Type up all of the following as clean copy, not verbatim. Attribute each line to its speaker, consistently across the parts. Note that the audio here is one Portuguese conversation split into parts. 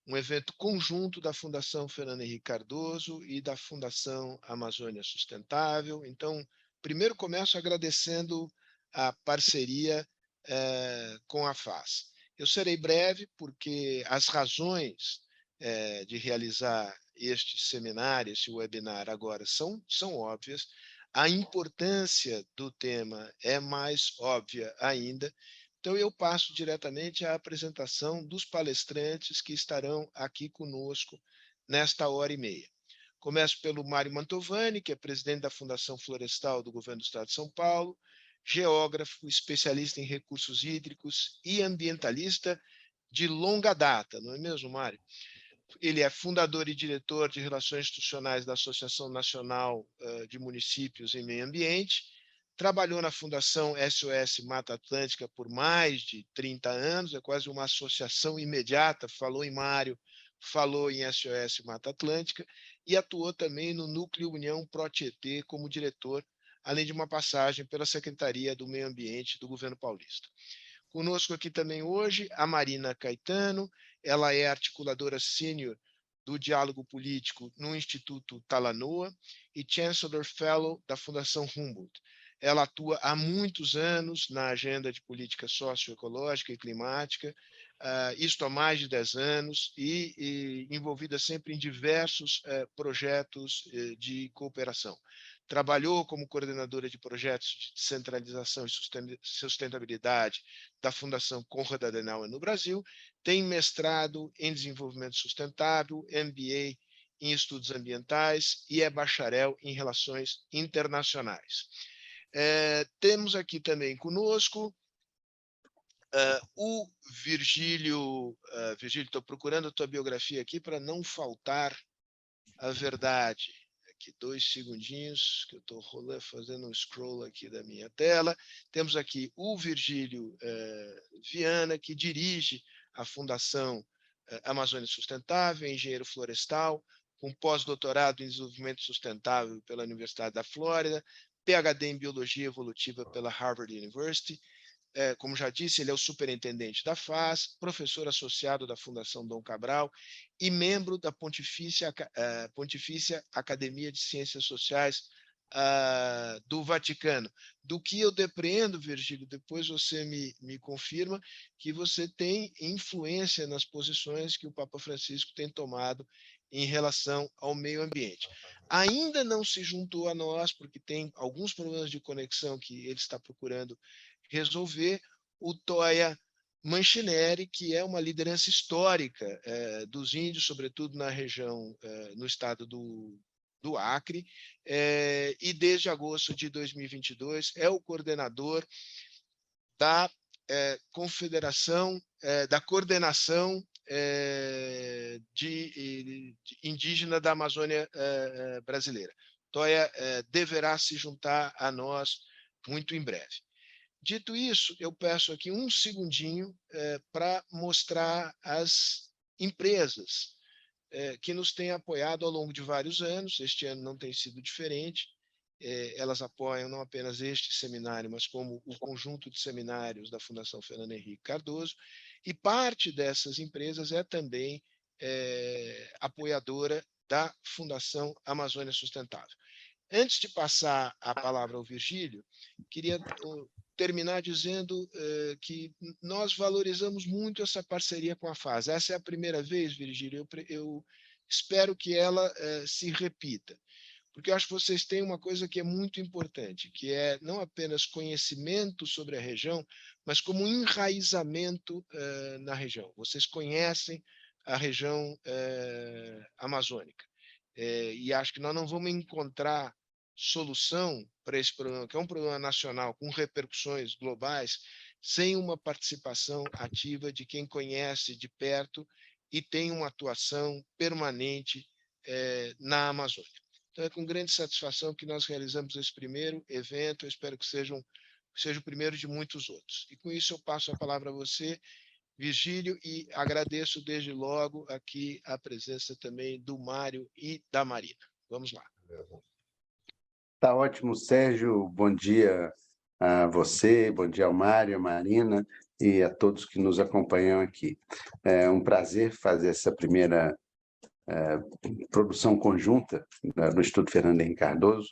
Speaker 1: um evento conjunto da Fundação Fernando Henrique Cardoso e da Fundação Amazônia Sustentável. Então, primeiro começo agradecendo a parceria com a FAS. Eu serei breve, porque as razões de realizar este seminário, esse webinar agora, são óbvias. A importância do tema é mais óbvia ainda. Então, eu passo diretamente à apresentação dos palestrantes que estarão aqui conosco nesta hora e meia. Começo pelo Mário Mantovani, que é presidente da Fundação Florestal do Governo do Estado de São Paulo, geógrafo, especialista em recursos hídricos e ambientalista de longa data, não é mesmo, Mário? Ele é fundador e diretor de Relações Institucionais da Associação Nacional de Municípios em Meio Ambiente, trabalhou na Fundação SOS Mata Atlântica por mais de 30 anos, é quase uma associação imediata, falou em Mário, falou em SOS Mata Atlântica, e atuou também no Núcleo União Pro-Tietê como diretor, além de uma passagem pela Secretaria do Meio Ambiente do Governo Paulista. Conosco aqui também hoje a Marina Caetano, ela é articuladora sênior do Diálogo Político no Instituto Talanoa e Chancellor Fellow da Fundação Humboldt. Ela atua há muitos anos na agenda de política socioecológica e climática, isto há mais de 10 anos, e envolvida sempre em diversos projetos de cooperação. Trabalhou como coordenadora de projetos de descentralização e sustentabilidade da Fundação Konrad Adenauer no Brasil, tem mestrado em desenvolvimento sustentável, MBA em estudos ambientais e é bacharel em relações internacionais. Temos aqui também conosco o Virgílio. Virgílio, estou procurando a tua biografia aqui para não faltar a verdade. Aqui 2 segundinhos, que eu estou fazendo um scroll aqui da minha tela. Temos aqui o Virgílio Viana, que dirige a Fundação Amazônia Sustentável, engenheiro florestal, com pós-doutorado em desenvolvimento sustentável pela Universidade da Flórida, PhD em biologia evolutiva pela Harvard University. Como já disse, ele é o superintendente da FAS, professor associado da Fundação Dom Cabral e membro da Pontifícia Academia de Ciências Sociais do Vaticano. Do que eu depreendo, Virgílio, depois você me confirma que você tem influência nas posições que o Papa Francisco tem tomado em relação ao meio ambiente. Ainda não se juntou a nós, porque tem alguns problemas de conexão que ele está procurando resolver, o Toya Manchineri, que é uma liderança histórica dos índios, sobretudo na região, no estado do Acre, e desde agosto de 2022 é o coordenador da Confederação, da Coordenação de Indígena da Amazônia Brasileira. Toya deverá se juntar a nós muito em breve. Dito isso, eu peço aqui um segundinho para mostrar as empresas que nos têm apoiado ao longo de vários anos. Este ano não tem sido diferente. Elas apoiam não apenas este seminário, mas como o conjunto de seminários da Fundação Fernando Henrique Cardoso. E parte dessas empresas é também apoiadora da Fundação Amazônia Sustentável. Antes de passar a palavra ao Virgílio, queria terminar dizendo que nós valorizamos muito essa parceria com a FAS. Essa é a primeira vez, Virgílio, eu espero que ela se repita, porque eu acho que vocês têm uma coisa que é muito importante, que é não apenas conhecimento sobre a região, mas como enraizamento na região. Vocês conhecem a região amazônica, e acho que nós não vamos encontrar solução para esse problema, que é um problema nacional com repercussões globais, sem uma participação ativa de quem conhece de perto e tem uma atuação permanente na Amazônia. Então, é com grande satisfação que nós realizamos esse primeiro evento. Eu espero que seja o primeiro de muitos outros. E com isso eu passo a palavra a você, Virgílio, e agradeço desde logo aqui a presença também do Mário e da Marina. Vamos lá.
Speaker 2: Tá ótimo, Sérgio. Bom dia a você, bom dia ao Mário, a Marina. e a todos que nos acompanham aqui. É um prazer fazer essa primeira produção conjunta no Instituto Fernando Henrique Cardoso,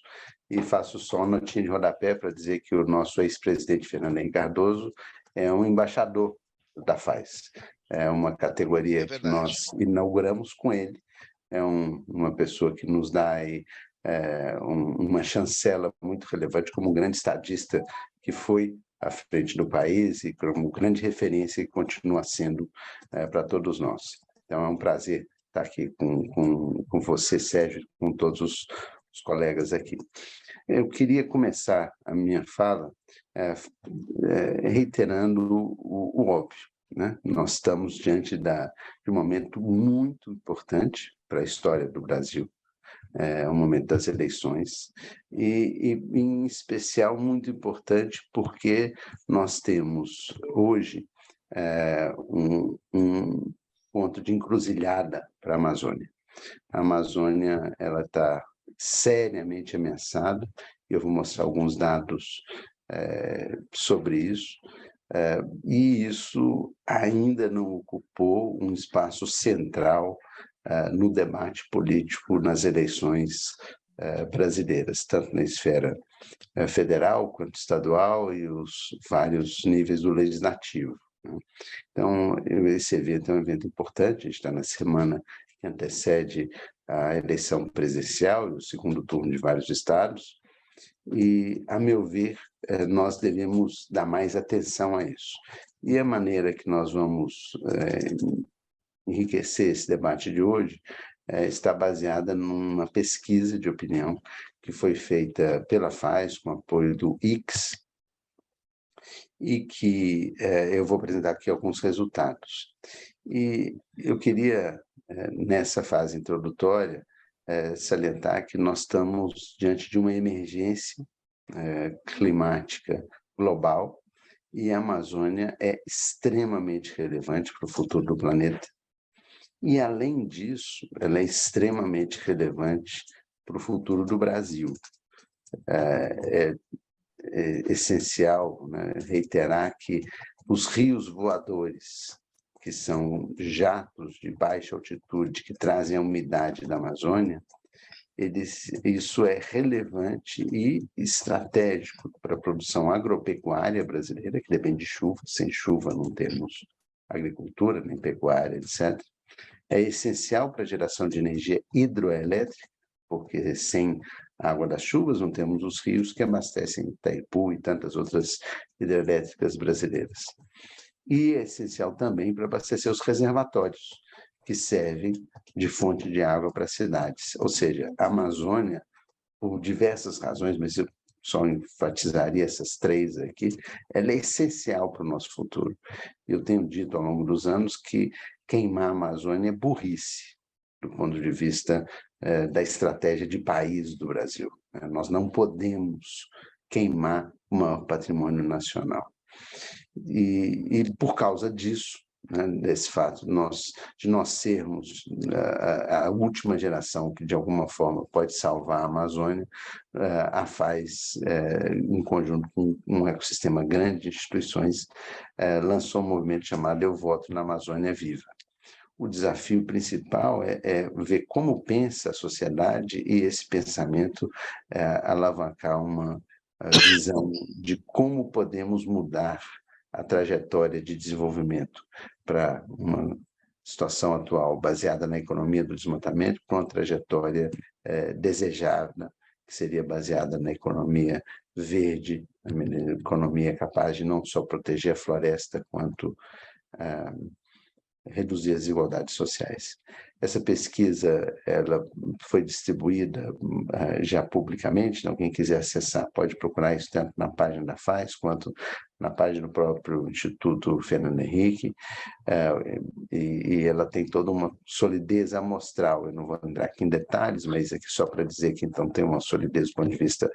Speaker 2: e faço só uma notinha de rodapé para dizer que o nosso ex-presidente Fernando Henrique Cardoso é um embaixador da FAES. É uma categoria que nós inauguramos com ele. É uma pessoa que nos dá aí, uma chancela muito relevante como um grande estadista que foi à frente do país e como grande referência que continua sendo para todos nós. Então, é um prazer estar aqui com você, Sérgio, com todos os colegas aqui. Eu queria começar a minha fala reiterando o óbvio, né? Nós estamos diante de um momento muito importante para a história do Brasil, o momento das eleições, e em especial muito importante porque nós temos hoje um ponto de encruzilhada para a Amazônia. A Amazônia está seriamente ameaçada, eu vou mostrar alguns dados sobre isso, e isso ainda não ocupou um espaço central no debate político nas eleições brasileiras, tanto na esfera federal quanto estadual e os vários níveis do legislativo. Então, esse evento é um evento importante, a gente está na semana que antecede a eleição presidencial e o segundo turno de vários estados, e, a meu ver, nós devemos dar mais atenção a isso. E a maneira que nós vamos enriquecer esse debate de hoje está baseada numa pesquisa de opinião que foi feita pela FAES, com apoio do IX, e que eu vou apresentar aqui alguns resultados. E eu queria, nessa fase introdutória, salientar que nós estamos diante de uma emergência climática global, e a Amazônia é extremamente relevante para o futuro do planeta. E, além disso, ela é extremamente relevante para o futuro do Brasil. É essencial, né, reiterar que os rios voadores, que são jatos de baixa altitude que trazem a umidade da Amazônia, isso é relevante e estratégico para a produção agropecuária brasileira, que depende de chuva. Sem chuva não temos agricultura, nem pecuária, etc. É essencial para a geração de energia hidroelétrica, porque sem a água das chuvas não temos os rios que abastecem Itaipu e tantas outras hidrelétricas brasileiras. E é essencial também para abastecer os reservatórios, que servem de fonte de água para as cidades. Ou seja, a Amazônia, por diversas razões, mas eu só enfatizaria essas três aqui, ela é essencial para o nosso futuro. Eu tenho dito ao longo dos anos que queimar a Amazônia é burrice, do ponto de vista da estratégia de país do Brasil. Nós não podemos queimar o maior patrimônio nacional. E por causa disso, né, desse fato de nós sermos a última geração que, de alguma forma, pode salvar a Amazônia, a FAES, em conjunto com um ecossistema grande de instituições, lançou um movimento chamado Eu Voto na Amazônia Viva. O desafio principal é ver como pensa a sociedade e esse pensamento alavancar uma visão de como podemos mudar a trajetória de desenvolvimento para uma situação atual baseada na economia do desmatamento para uma trajetória desejada, que seria baseada na economia verde, na economia capaz de não só proteger a floresta, quanto reduzir as desigualdades sociais. Essa pesquisa ela foi distribuída já publicamente, então quem quiser acessar pode procurar isso tanto na página da FAES quanto na página do próprio Instituto Fernando Henrique, e ela tem toda uma solidez amostral. Eu não vou entrar aqui em detalhes, mas aqui só para dizer que então tem uma solidez do ponto de vista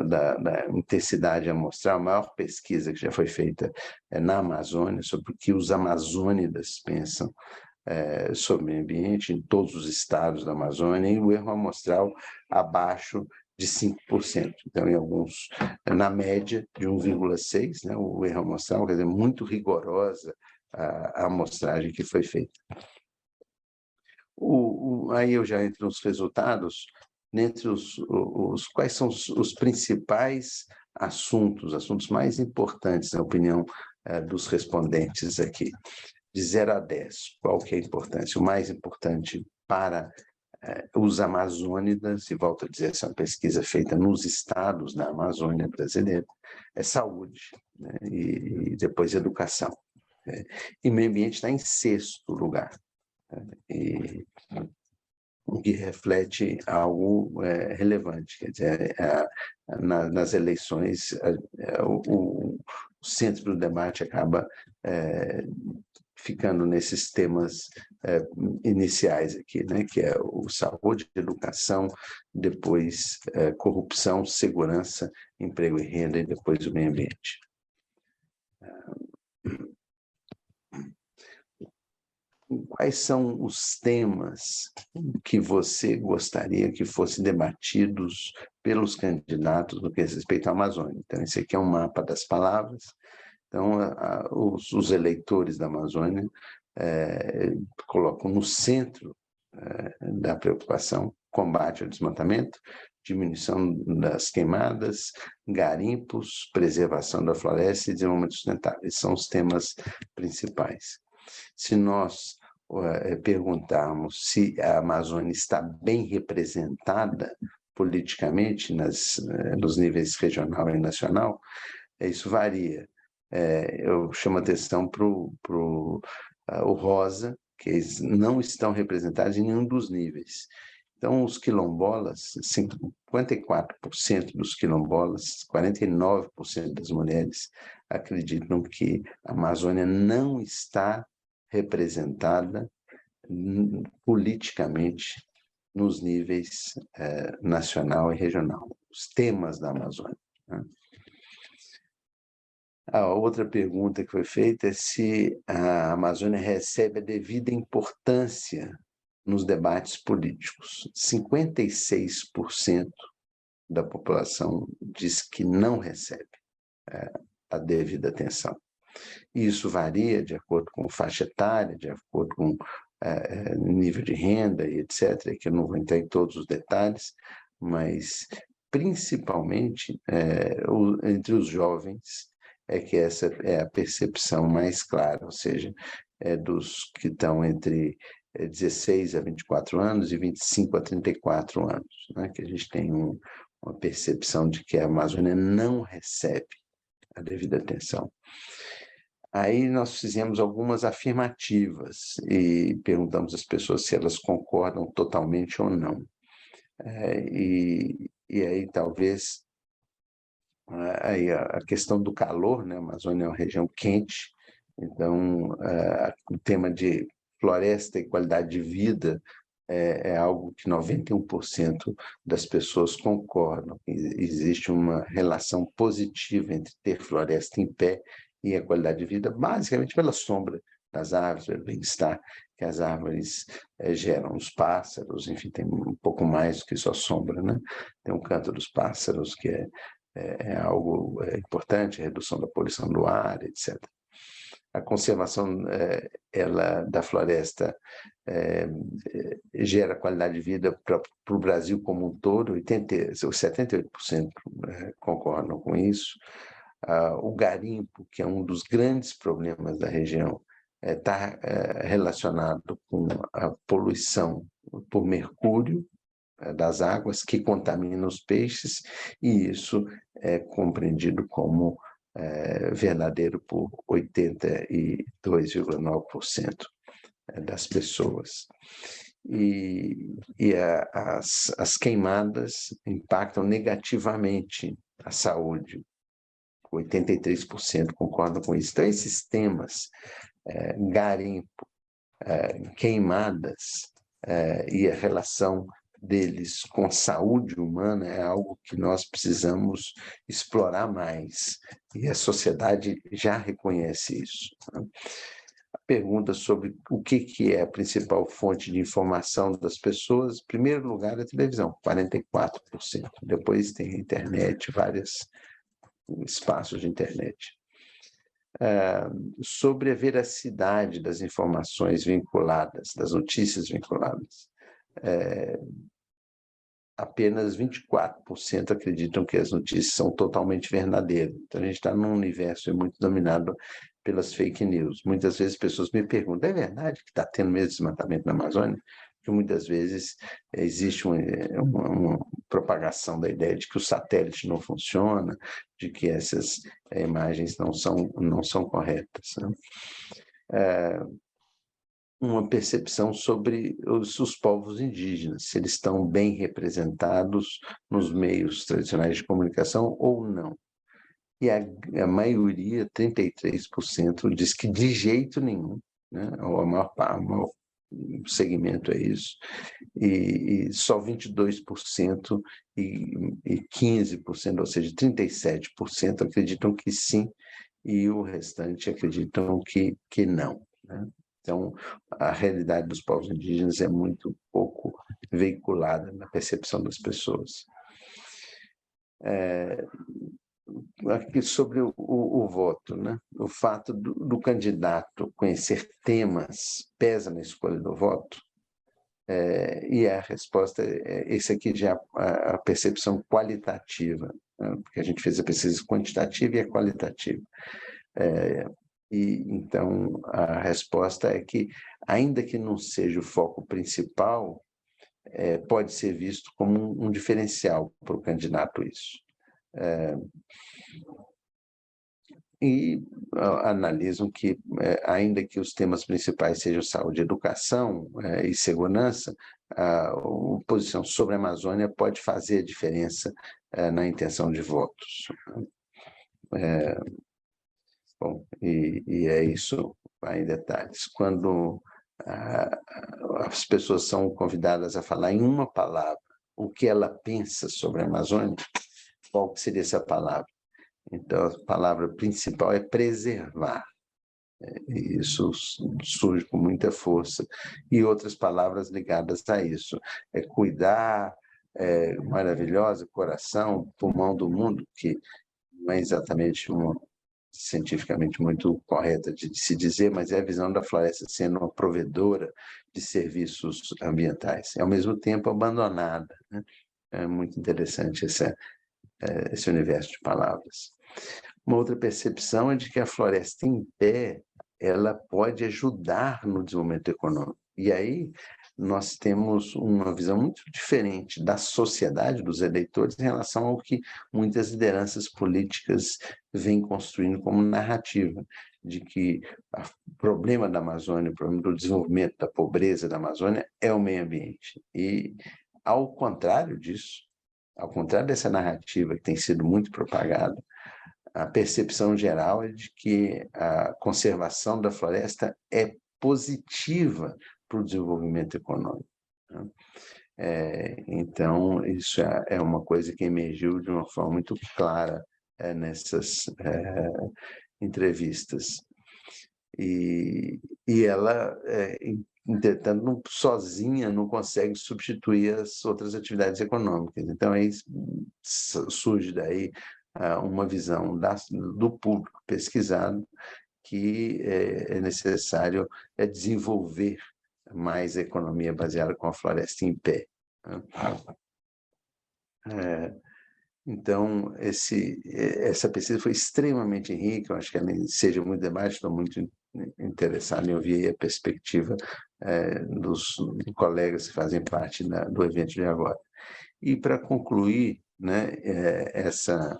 Speaker 2: da intensidade amostral. A maior pesquisa que já foi feita na Amazônia sobre o que os amazônidas pensam sobre o meio ambiente em todos os estados da Amazônia, e o erro amostral abaixo de 5%. Então, em alguns, na média, de 1,6%, né, o erro amostral, quer dizer, muito rigorosa a amostragem que foi feita. Aí eu já entro nos resultados, entre quais são os principais assuntos mais importantes, na opinião dos respondentes aqui. De 0 a 10, qual que é a importância? O mais importante para os amazônidas, e volto a dizer, essa é uma pesquisa feita nos estados da Amazônia brasileira, é saúde, né? E depois educação. Né? E meio ambiente está em 6º lugar. E o que reflete algo relevante, quer dizer, nas eleições o centro do debate acaba ficando nesses temas iniciais aqui, né, que é o saúde, educação, depois corrupção, segurança, emprego e renda, e depois o meio ambiente. Quais são os temas que você gostaria que fossem debatidos pelos candidatos no que diz respeito à Amazônia? Então, esse aqui é um mapa das palavras. Então, os eleitores da Amazônia colocam no centro da preocupação combate ao desmatamento, diminuição das queimadas, garimpos, preservação da floresta e desenvolvimento sustentável. Esses são os temas principais. Se nós perguntarmos se a Amazônia está bem representada politicamente nos níveis regional e nacional, isso varia. Eu chamo a atenção para o rosa, que eles não estão representados em nenhum dos níveis. Então, os quilombolas, 54% dos quilombolas, 49% das mulheres acreditam que a Amazônia não está representada politicamente nos níveis nacional e regional, os temas da Amazônia. Né? A outra pergunta que foi feita é se a Amazônia recebe a devida importância nos debates políticos. 56% da população diz que não recebe a devida atenção. Isso varia de acordo com faixa etária, de acordo com nível de renda e etc., que eu não vou entrar em todos os detalhes, mas principalmente entre os jovens é que essa é a percepção mais clara, ou seja, dos que estão entre 16 a 24 anos e 25 a 34 anos, né? Que a gente tem uma percepção de que a Amazônia não recebe a devida atenção. Aí nós fizemos algumas afirmativas e perguntamos às pessoas se elas concordam totalmente ou não. E aí talvez aí a questão do calor, né? A Amazônia é uma região quente, então o tema de floresta e qualidade de vida é algo que 91% das pessoas concordam. Existe uma relação positiva entre ter floresta em pé e a qualidade de vida, basicamente pela sombra das árvores, pelo bem-estar que as árvores geram, os pássaros, enfim, tem um pouco mais do que só sombra, né? Tem um canto dos pássaros que é algo importante, a redução da poluição do ar, etc. A conservação da floresta gera qualidade de vida para o Brasil como um todo, 78% concordam com isso. O garimpo, que é um dos grandes problemas da região, está relacionado com a poluição por mercúrio das águas, que contamina os peixes, e isso é compreendido como verdadeiro por 82,9% das pessoas. E as queimadas impactam negativamente a saúde. 83% concordam com isso. Então, esses temas, garimpo, queimadas e a relação deles com a saúde humana é algo que nós precisamos explorar mais. E a sociedade já reconhece isso. pergunta sobre o que é a principal fonte de informação das pessoas, em primeiro lugar, a televisão, 44%. Depois tem a internet, vários espaços de internet. Sobre a veracidade das informações vinculadas, das notícias vinculadas. Apenas 24% acreditam que as notícias são totalmente verdadeiras. Então, a gente está num universo muito dominado pelas fake news. Muitas vezes pessoas me perguntam, é verdade que está tendo mesmo desmatamento na Amazônia? Porque muitas vezes existe uma propagação da ideia de que o satélite não funciona, de que essas imagens não são corretas, né? Uma percepção sobre os povos indígenas, se eles estão bem representados nos meios tradicionais de comunicação ou não. E a maioria, 33%, diz que de jeito nenhum, né? Ou o maior segmento é isso, e só 22% e 15%, ou seja, 37% acreditam que sim, e o restante acreditam que não, né? Então, a realidade dos povos indígenas é muito pouco veiculada na percepção das pessoas. Aqui sobre o voto, né? O fato do candidato conhecer temas pesa na escolha do voto, e a resposta esse aqui já é a percepção qualitativa, né? Porque a gente fez a pesquisa quantitativa e a qualitativa. E então a resposta é que, ainda que não seja o foco principal, pode ser visto como um diferencial para o candidato isso. E analisam que, ainda que os temas principais sejam saúde, educação e segurança, a posição sobre a Amazônia pode fazer a diferença na intenção de votos. Bom, e é isso em detalhes. Quando as pessoas são convidadas a falar em uma palavra o que ela pensa sobre a Amazônia, qual seria essa palavra? Então, a palavra principal é preservar. E isso surge com muita força. E outras palavras ligadas a isso. É cuidar, maravilhosa, coração, pulmão do mundo, que não é exatamente uma cientificamente muito correta de se dizer, mas é a visão da floresta sendo uma provedora de serviços ambientais, e ao mesmo tempo abandonada, né? É muito interessante esse universo de palavras. Uma outra percepção é de que a floresta em pé, ela pode ajudar no desenvolvimento econômico. E aí nós temos uma visão muito diferente da sociedade, dos eleitores, em relação ao que muitas lideranças políticas vêm construindo como narrativa, de que o problema da Amazônia, o problema do desenvolvimento, da pobreza da Amazônia é o meio ambiente. E, ao contrário disso, ao contrário dessa narrativa que tem sido muito propagada, a percepção geral é de que a conservação da floresta é positiva para o desenvolvimento econômico, né? Então, isso é uma coisa que emergiu de uma forma muito clara nessas entrevistas. E ela, entretanto, sozinha não consegue substituir as outras atividades econômicas. Então, aí surge daí uma visão do público pesquisado que é necessário desenvolver mais a economia baseada com a floresta em pé, né? Então, essa pesquisa foi extremamente rica, eu acho que ela seja muito debate, estou muito interessado em ouvir a perspectiva dos colegas que fazem parte do evento de agora. E, para concluir, né, essa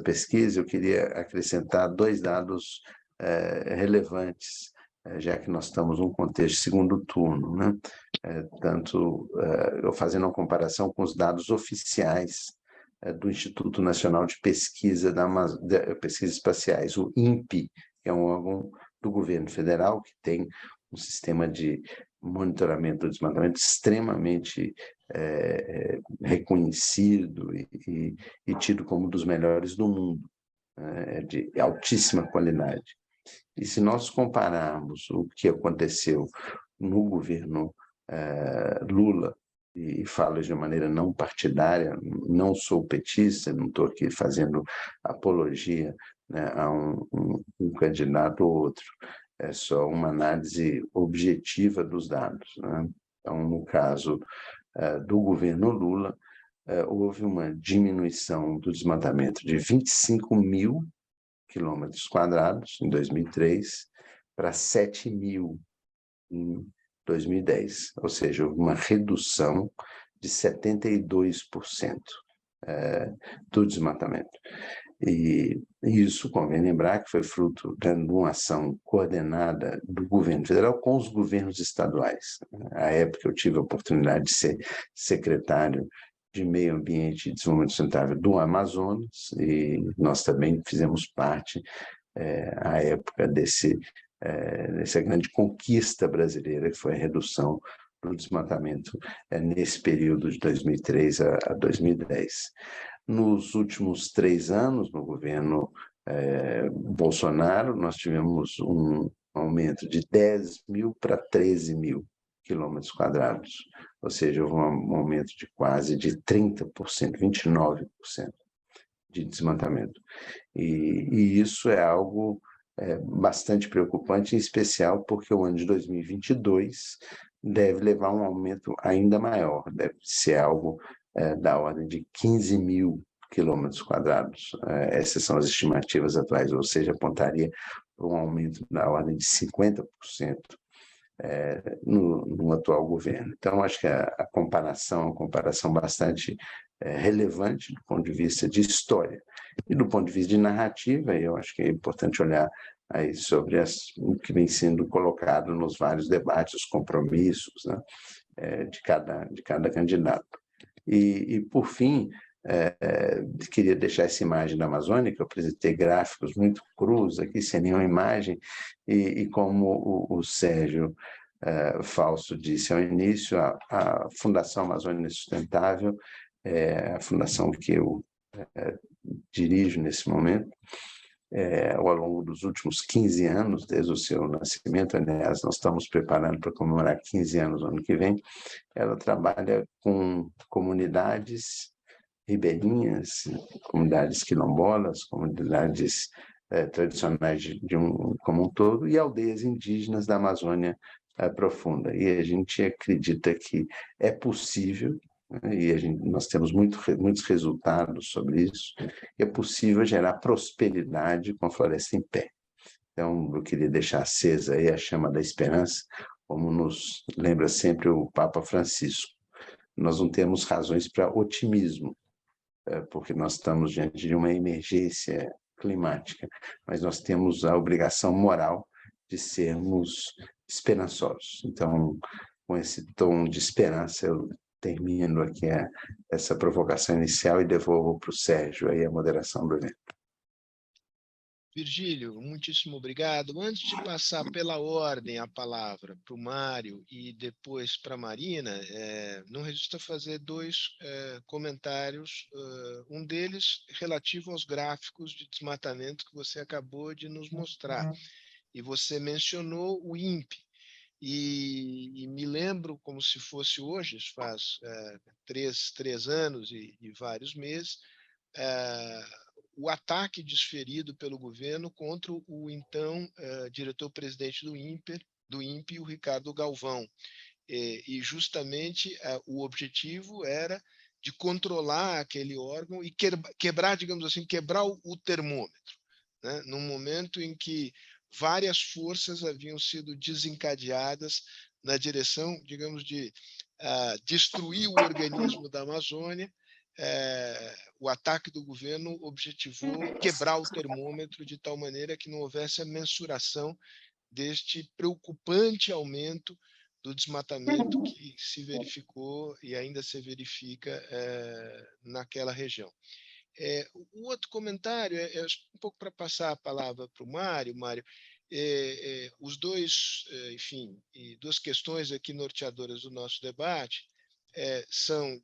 Speaker 2: pesquisa, eu queria acrescentar 2 dados relevantes, já que nós estamos num contexto de segundo turno, né? Tanto eu fazendo uma comparação com os dados oficiais do Instituto Nacional de Pesquisa Pesquisas Espaciais, o INPE, que é um órgão do governo federal que tem um sistema de monitoramento do desmatamento extremamente reconhecido e tido como um dos melhores do mundo, de altíssima qualidade. E se nós compararmos o que aconteceu no governo Lula, e falo de maneira não partidária, não sou petista, não estou aqui fazendo apologia, né, a um candidato ou outro, é só uma análise objetiva dos dados, né? Então, no caso do governo Lula, houve uma diminuição do desmatamento de 25 mil quilômetros quadrados em 2003 para 7 mil em 2010, ou seja, houve uma redução de 72% do desmatamento. E isso convém lembrar que foi fruto de uma ação coordenada do governo federal com os governos estaduais. À época eu tive a oportunidade de ser secretário de Meio Ambiente e Desenvolvimento Sustentável do Amazonas, e nós também fizemos parte, à época, dessa grande conquista brasileira, que foi a redução do desmatamento nesse período de 2003 a 2010. Nos últimos 3 anos, no governo Bolsonaro, nós tivemos um aumento de 10 mil para 13 mil quilômetros quadrados, ou seja, houve um aumento de quase de 30%, 29% de desmatamento. E isso é algo bastante preocupante, em especial porque o ano de 2022 deve levar a um aumento ainda maior, deve ser algo da ordem de 15 mil quilômetros quadrados. Essas são as estimativas atuais, ou seja, apontaria para um aumento da ordem de 50% no atual governo. Então, acho que a comparação é uma comparação bastante relevante do ponto de vista de história. E do ponto de vista de narrativa, eu acho que é importante olhar aí sobre o que vem sendo colocado nos vários debates, os compromissos, né, de cada candidato. E por fim, queria deixar essa imagem da Amazônia, que eu apresentei gráficos muito crus aqui, sem nenhuma imagem, e como o Sérgio Falso disse ao início, a Fundação Amazônia Sustentável, a fundação que eu dirijo nesse momento, ao longo dos últimos 15 anos, desde o seu nascimento, aliás, nós estamos preparando para comemorar 15 anos no ano que vem, ela trabalha com comunidades ribeirinhas, comunidades quilombolas, comunidades tradicionais como um todo, e aldeias indígenas da Amazônia profunda. E a gente acredita que é possível, né, e nós temos muitos resultados sobre isso, é possível gerar prosperidade com a floresta em pé. Então, eu queria deixar acesa aí a chama da esperança, como nos lembra sempre o Papa Francisco. Nós não temos razões para otimismo, porque nós estamos diante de uma emergência climática, mas nós temos a obrigação moral de sermos esperançosos. Então, com esse tom de esperança, eu termino aqui essa provocação inicial e devolvo para o Sérgio aí a moderação do evento.
Speaker 1: Virgílio, muitíssimo obrigado. Antes de passar pela ordem a palavra para o Mário e depois para a Marina, não resisto a fazer 2 comentários, um deles relativo aos gráficos de desmatamento que você acabou de nos mostrar. E você mencionou o INPE, e me lembro como se fosse hoje, faz 3 anos e vários meses, o ataque desferido pelo governo contra o então diretor-presidente do INPE, o Ricardo Galvão. E justamente o objetivo era de controlar aquele órgão e quebrar, digamos assim, quebrar o termômetro, né? Num momento em que várias forças haviam sido desencadeadas na direção, digamos, de destruir o organismo da Amazônia. O ataque do governo objetivou quebrar o termômetro de tal maneira que não houvesse a mensuração deste preocupante aumento do desmatamento que se verificou e ainda se verifica naquela região. O outro comentário é um pouco para passar a palavra para o Mário. Mário, os dois, enfim, duas questões aqui norteadoras do nosso debate são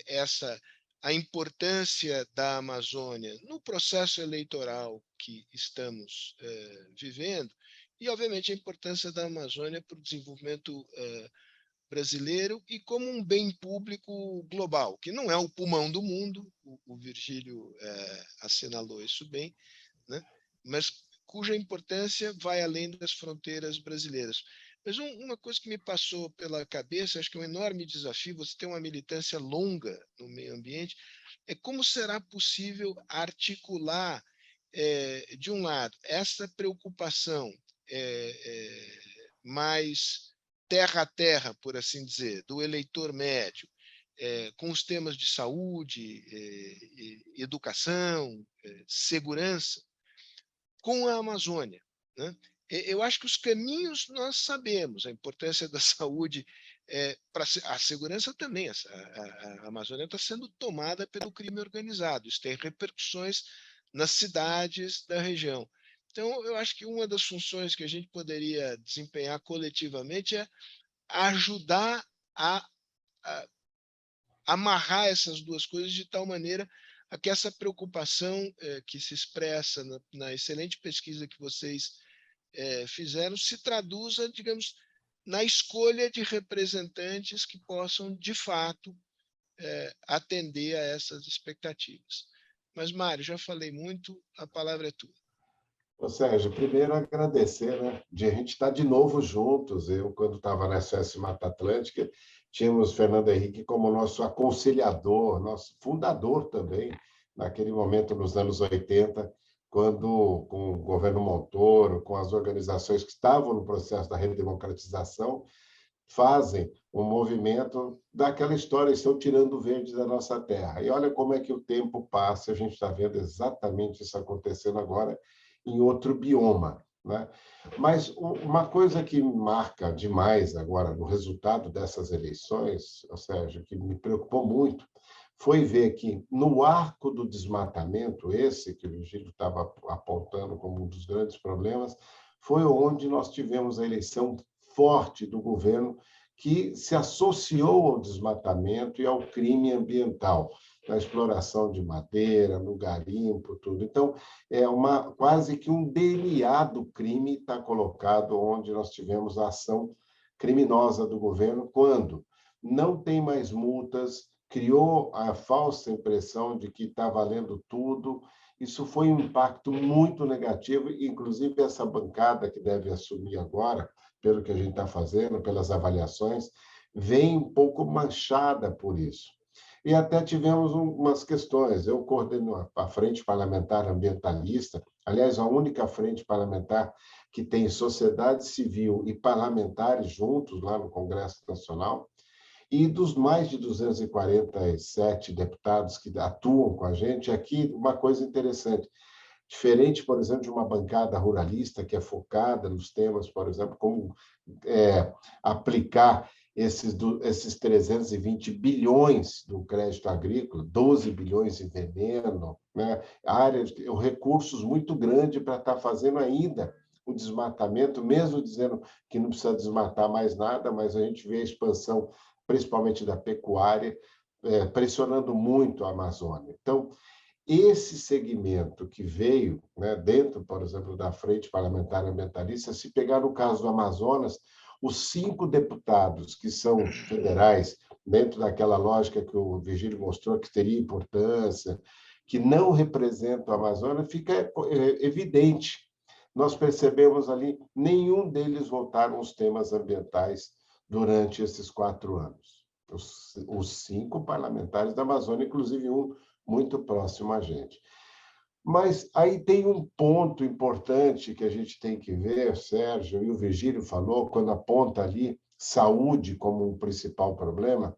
Speaker 1: essa a importância da Amazônia no processo eleitoral que estamos vivendo e, obviamente, a importância da Amazônia para o desenvolvimento brasileiro e como um bem público global, que não é o pulmão do mundo, o Virgílio assinalou isso bem, né? Mas cuja importância vai além das fronteiras brasileiras. Mas uma coisa que me passou pela cabeça, acho que é um enorme desafio, você tem uma militância longa no meio ambiente, é como será possível articular, de um lado, essa preocupação mais terra a terra, por assim dizer, do eleitor médio, com os temas de saúde, educação, segurança, com a Amazônia, né? Eu acho que os caminhos nós sabemos, a importância da saúde para a segurança também. A Amazônia está sendo tomada pelo crime organizado, isso tem repercussões nas cidades da região. Então, eu acho que uma das funções que a gente poderia desempenhar coletivamente é ajudar a amarrar essas duas coisas de tal maneira a que essa preocupação que se expressa na excelente pesquisa que vocês fizeram se traduza, digamos, na escolha de representantes que possam, de fato, atender a essas expectativas. Mas, Mário, já falei muito, a palavra é tua.
Speaker 3: Ô, Sérgio, primeiro agradecer, né, de a gente estar de novo juntos. Eu, quando estava na SOS Mata Atlântica, tínhamos Fernando Henrique como nosso aconselhador, nosso fundador também, naquele momento, nos anos 80, quando, com o governo Montoro, com as organizações que estavam no processo da redemocratização, fazem um movimento daquela história, estão tirando o verde da nossa terra. E olha como é que o tempo passa, a gente está vendo exatamente isso acontecendo agora em outro bioma, né? Mas uma coisa que me marca demais agora no resultado dessas eleições, Sérgio, que me preocupou muito, foi ver que no arco do desmatamento, esse que o Virgílio estava apontando como um dos grandes problemas, foi onde nós tivemos a eleição forte do governo que se associou ao desmatamento e ao crime ambiental, na exploração de madeira, no garimpo, tudo. Então, quase que um DNA do crime está colocado onde nós tivemos a ação criminosa do governo, quando não tem mais multas, criou a falsa impressão de que está valendo tudo. Isso foi um impacto muito negativo, inclusive essa bancada que deve assumir agora, pelo que a gente está fazendo, pelas avaliações, vem um pouco manchada por isso. E até tivemos umas questões. Eu coordeno a Frente Parlamentar Ambientalista, aliás, a única frente parlamentar que tem sociedade civil e parlamentares juntos lá no Congresso Nacional, e dos mais de 247 deputados que atuam com a gente, aqui uma coisa interessante. Diferente, por exemplo, de uma bancada ruralista que é focada nos temas, por exemplo, como aplicar esses 320 bilhões do crédito agrícola, 12 bilhões em veneno, né? Áreas, recursos muito grandes para estar fazendo ainda o desmatamento, mesmo dizendo que não precisa desmatar mais nada, mas a gente vê a expansão, principalmente da pecuária, pressionando muito a Amazônia. Então, esse segmento que veio, né, dentro, por exemplo, da Frente Parlamentar Ambientalista, se pegar no caso do Amazonas, os 5 deputados que são federais, dentro daquela lógica que o Virgílio mostrou que teria importância, que não representam a Amazônia, fica evidente. Nós percebemos ali, nenhum deles votaram os temas ambientais durante esses 4 anos. Os 5 parlamentares da Amazônia, inclusive um muito próximo a gente. Mas aí tem um ponto importante que a gente tem que ver, Sérgio, e o Virgílio falou, quando aponta ali saúde como um principal problema,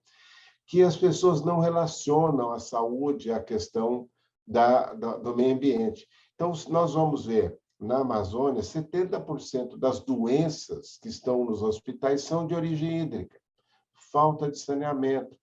Speaker 3: que as pessoas não relacionam a saúde à questão do meio ambiente. Então, nós vamos ver, na Amazônia, 70% das doenças que estão nos hospitais são de origem hídrica, falta de saneamento,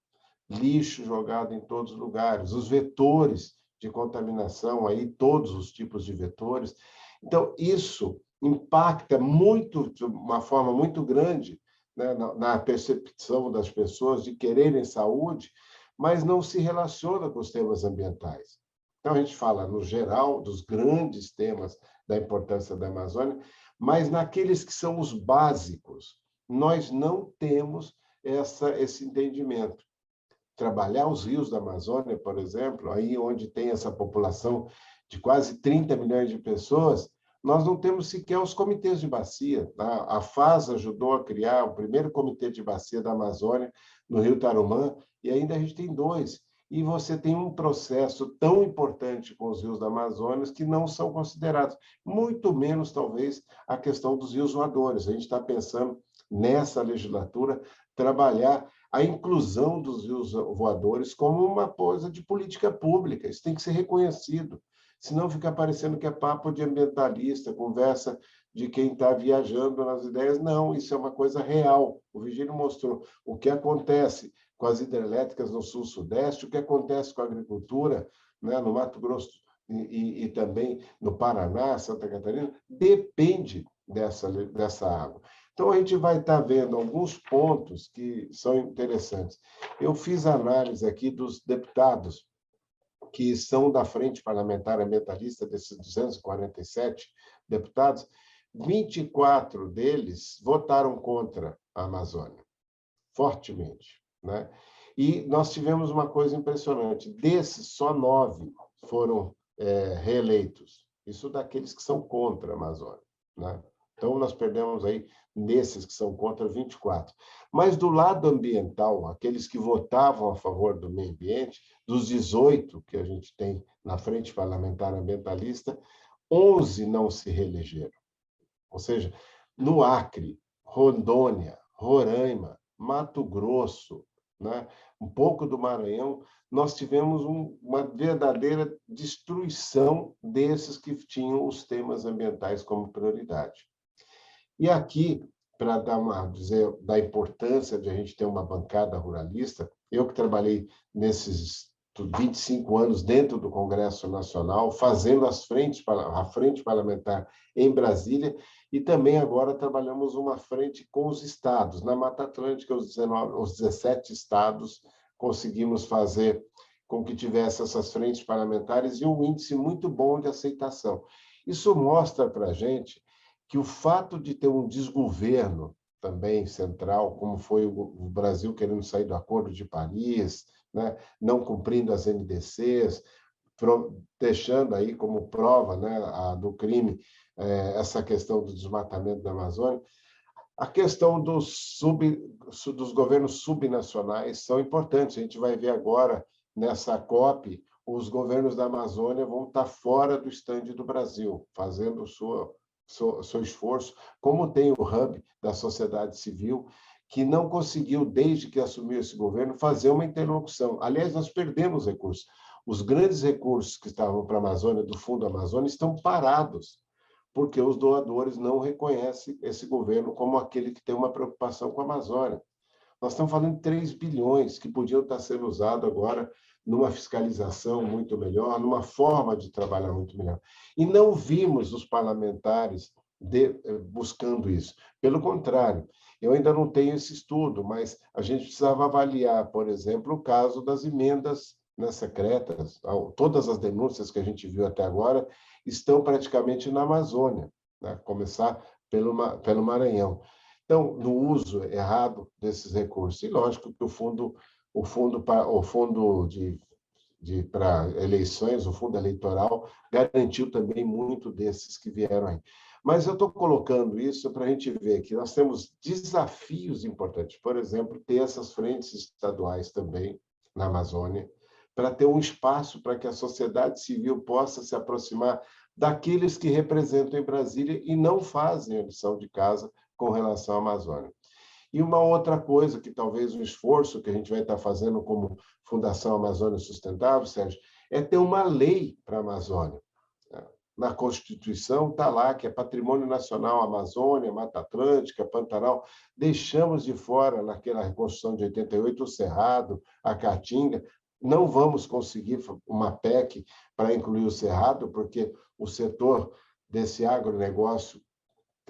Speaker 3: lixo jogado em todos os lugares, os vetores de contaminação, aí todos os tipos de vetores. Então, isso impacta muito, de uma forma muito grande, né, na percepção das pessoas de quererem saúde, mas não se relaciona com os temas ambientais. Então, a gente fala, no geral, dos grandes temas da importância da Amazônia, mas naqueles que são os básicos, nós não temos esse entendimento. Trabalhar os rios da Amazônia, por exemplo, aí onde tem essa população de quase 30 milhões de pessoas, nós não temos sequer os comitês de bacia. Tá? A FAS ajudou a criar o primeiro comitê de bacia da Amazônia, no Rio Tarumã, e ainda a gente tem 2. E você tem um processo tão importante com os rios da Amazônia que não são considerados, muito menos, talvez, a questão dos rios voadores. A gente está pensando, nessa legislatura, trabalhar a inclusão dos rios voadores como uma coisa de política pública. Isso tem que ser reconhecido. Senão fica parecendo que é papo de ambientalista, conversa de quem está viajando nas ideias. Não, isso é uma coisa real. O Vigílio mostrou o que acontece com as hidrelétricas no Sul-Sudeste, o que acontece com a agricultura, né, no Mato Grosso e também no Paraná, Santa Catarina, depende dessa água. Então, a gente vai estar vendo alguns pontos que são interessantes. Eu fiz análise aqui dos deputados que são da Frente Parlamentar Ambientalista, desses 247 deputados, 24 deles votaram contra a Amazônia, fortemente. Né? E nós tivemos uma coisa impressionante, desses, só 9 foram reeleitos. Isso daqueles que são contra a Amazônia. Né? Então, nós perdemos aí, nesses que são contra, 24. Mas, do lado ambiental, aqueles que votavam a favor do meio ambiente, dos 18 que a gente tem na Frente Parlamentar Ambientalista, 11 não se reelegeram. Ou seja, no Acre, Rondônia, Roraima, Mato Grosso, né, um pouco do Maranhão, nós tivemos uma verdadeira destruição desses que tinham os temas ambientais como prioridade. E aqui, para dizer da importância de a gente ter uma bancada ruralista, eu que trabalhei nesses 25 anos dentro do Congresso Nacional, fazendo a frente parlamentar em Brasília, e também agora trabalhamos uma frente com os estados. Na Mata Atlântica, os 17 estados conseguimos fazer com que tivesse essas frentes parlamentares e um índice muito bom de aceitação. Isso mostra para a gente que o fato de ter um desgoverno também central, como foi o Brasil querendo sair do Acordo de Paris, né, não cumprindo as NDCs, deixando aí como prova, né, do crime essa questão do desmatamento da Amazônia, a questão dos governos subnacionais são importantes. A gente vai ver agora, nessa COP, os governos da Amazônia vão estar fora do estande do Brasil, fazendo seu esforço, como tem o hub da sociedade civil, que não conseguiu, desde que assumiu esse governo, fazer uma interlocução. Aliás, nós perdemos recursos. Os grandes recursos que estavam para a Amazônia, do Fundo Amazônia, estão parados, porque os doadores não reconhecem esse governo como aquele que tem uma preocupação com a Amazônia. Nós estamos falando de 3 bilhões que podiam estar sendo usados agora numa fiscalização muito melhor, numa forma de trabalhar muito melhor. E não vimos os parlamentares buscando isso. Pelo contrário, eu ainda não tenho esse estudo, mas a gente precisava avaliar, por exemplo, o caso das emendas secretas. Todas as denúncias que a gente viu até agora estão praticamente na Amazônia, né? Começar pelo Maranhão. Então, no uso errado desses recursos. E, lógico, que o fundo para eleições, o fundo eleitoral, garantiu também muito desses que vieram aí. Mas eu estou colocando isso para a gente ver que nós temos desafios importantes. Por exemplo, ter essas frentes estaduais também na Amazônia, para ter um espaço para que a sociedade civil possa se aproximar daqueles que representam em Brasília e não fazem a lição de casa com relação à Amazônia. E uma outra coisa que talvez um esforço que a gente vai estar fazendo como Fundação Amazônia Sustentável, Sérgio, é ter uma lei para a Amazônia. Na Constituição está lá que é Patrimônio Nacional Amazônia, Mata Atlântica, Pantanal. Deixamos de fora, naquela reconstrução de 88, o Cerrado, a Caatinga. Não vamos conseguir uma PEC para incluir o Cerrado, porque o setor desse agronegócio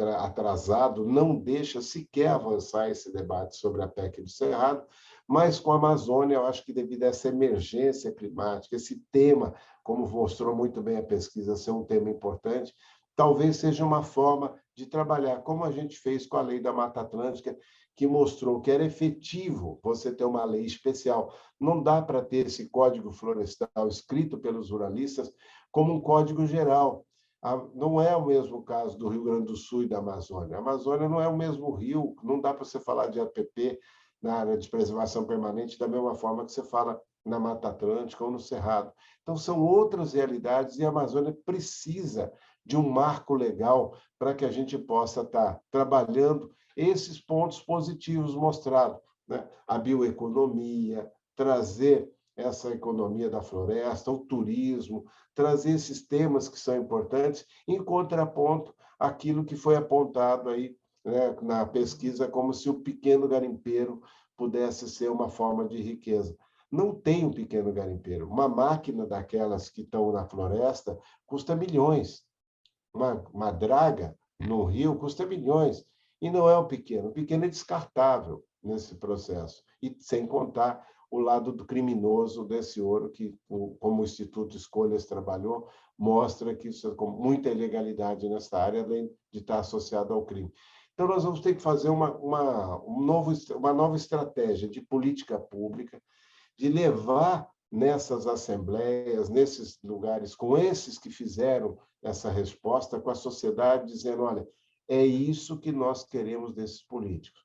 Speaker 3: atrasado, não deixa sequer avançar esse debate sobre a PEC do Cerrado, mas com a Amazônia, eu acho que devido a essa emergência climática, esse tema, como mostrou muito bem a pesquisa, ser um tema importante, talvez seja uma forma de trabalhar, como a gente fez com a Lei da Mata Atlântica, que mostrou que era efetivo você ter uma lei especial. Não dá para ter esse código florestal escrito pelos ruralistas como um código geral. Não é o mesmo caso do Rio Grande do Sul e da Amazônia. A Amazônia não é o mesmo rio, não dá para você falar de APP na área de preservação permanente da mesma forma que você fala na Mata Atlântica ou no Cerrado. Então, são outras realidades e a Amazônia precisa de um marco legal para que a gente possa estar trabalhando esses pontos positivos mostrados, né? A bioeconomia, trazer essa economia da floresta, o turismo, trazer esses temas que são importantes, em contraponto àquilo que foi apontado aí, né, na pesquisa, como se o pequeno garimpeiro pudesse ser uma forma de riqueza. Não tem um pequeno garimpeiro. Uma máquina daquelas que estão na floresta custa milhões. Uma draga no rio custa milhões. E não é um pequeno. O pequeno é descartável nesse processo. E sem contar o lado do criminoso desse ouro, que, como o Instituto Escolhas trabalhou, mostra que isso é com muita ilegalidade nessa área, além de estar associado ao crime. Então, nós vamos ter que fazer uma nova estratégia de política pública, de levar nessas assembleias, nesses lugares, com esses que fizeram essa resposta, com a sociedade, dizendo, olha, é isso que nós queremos desses políticos.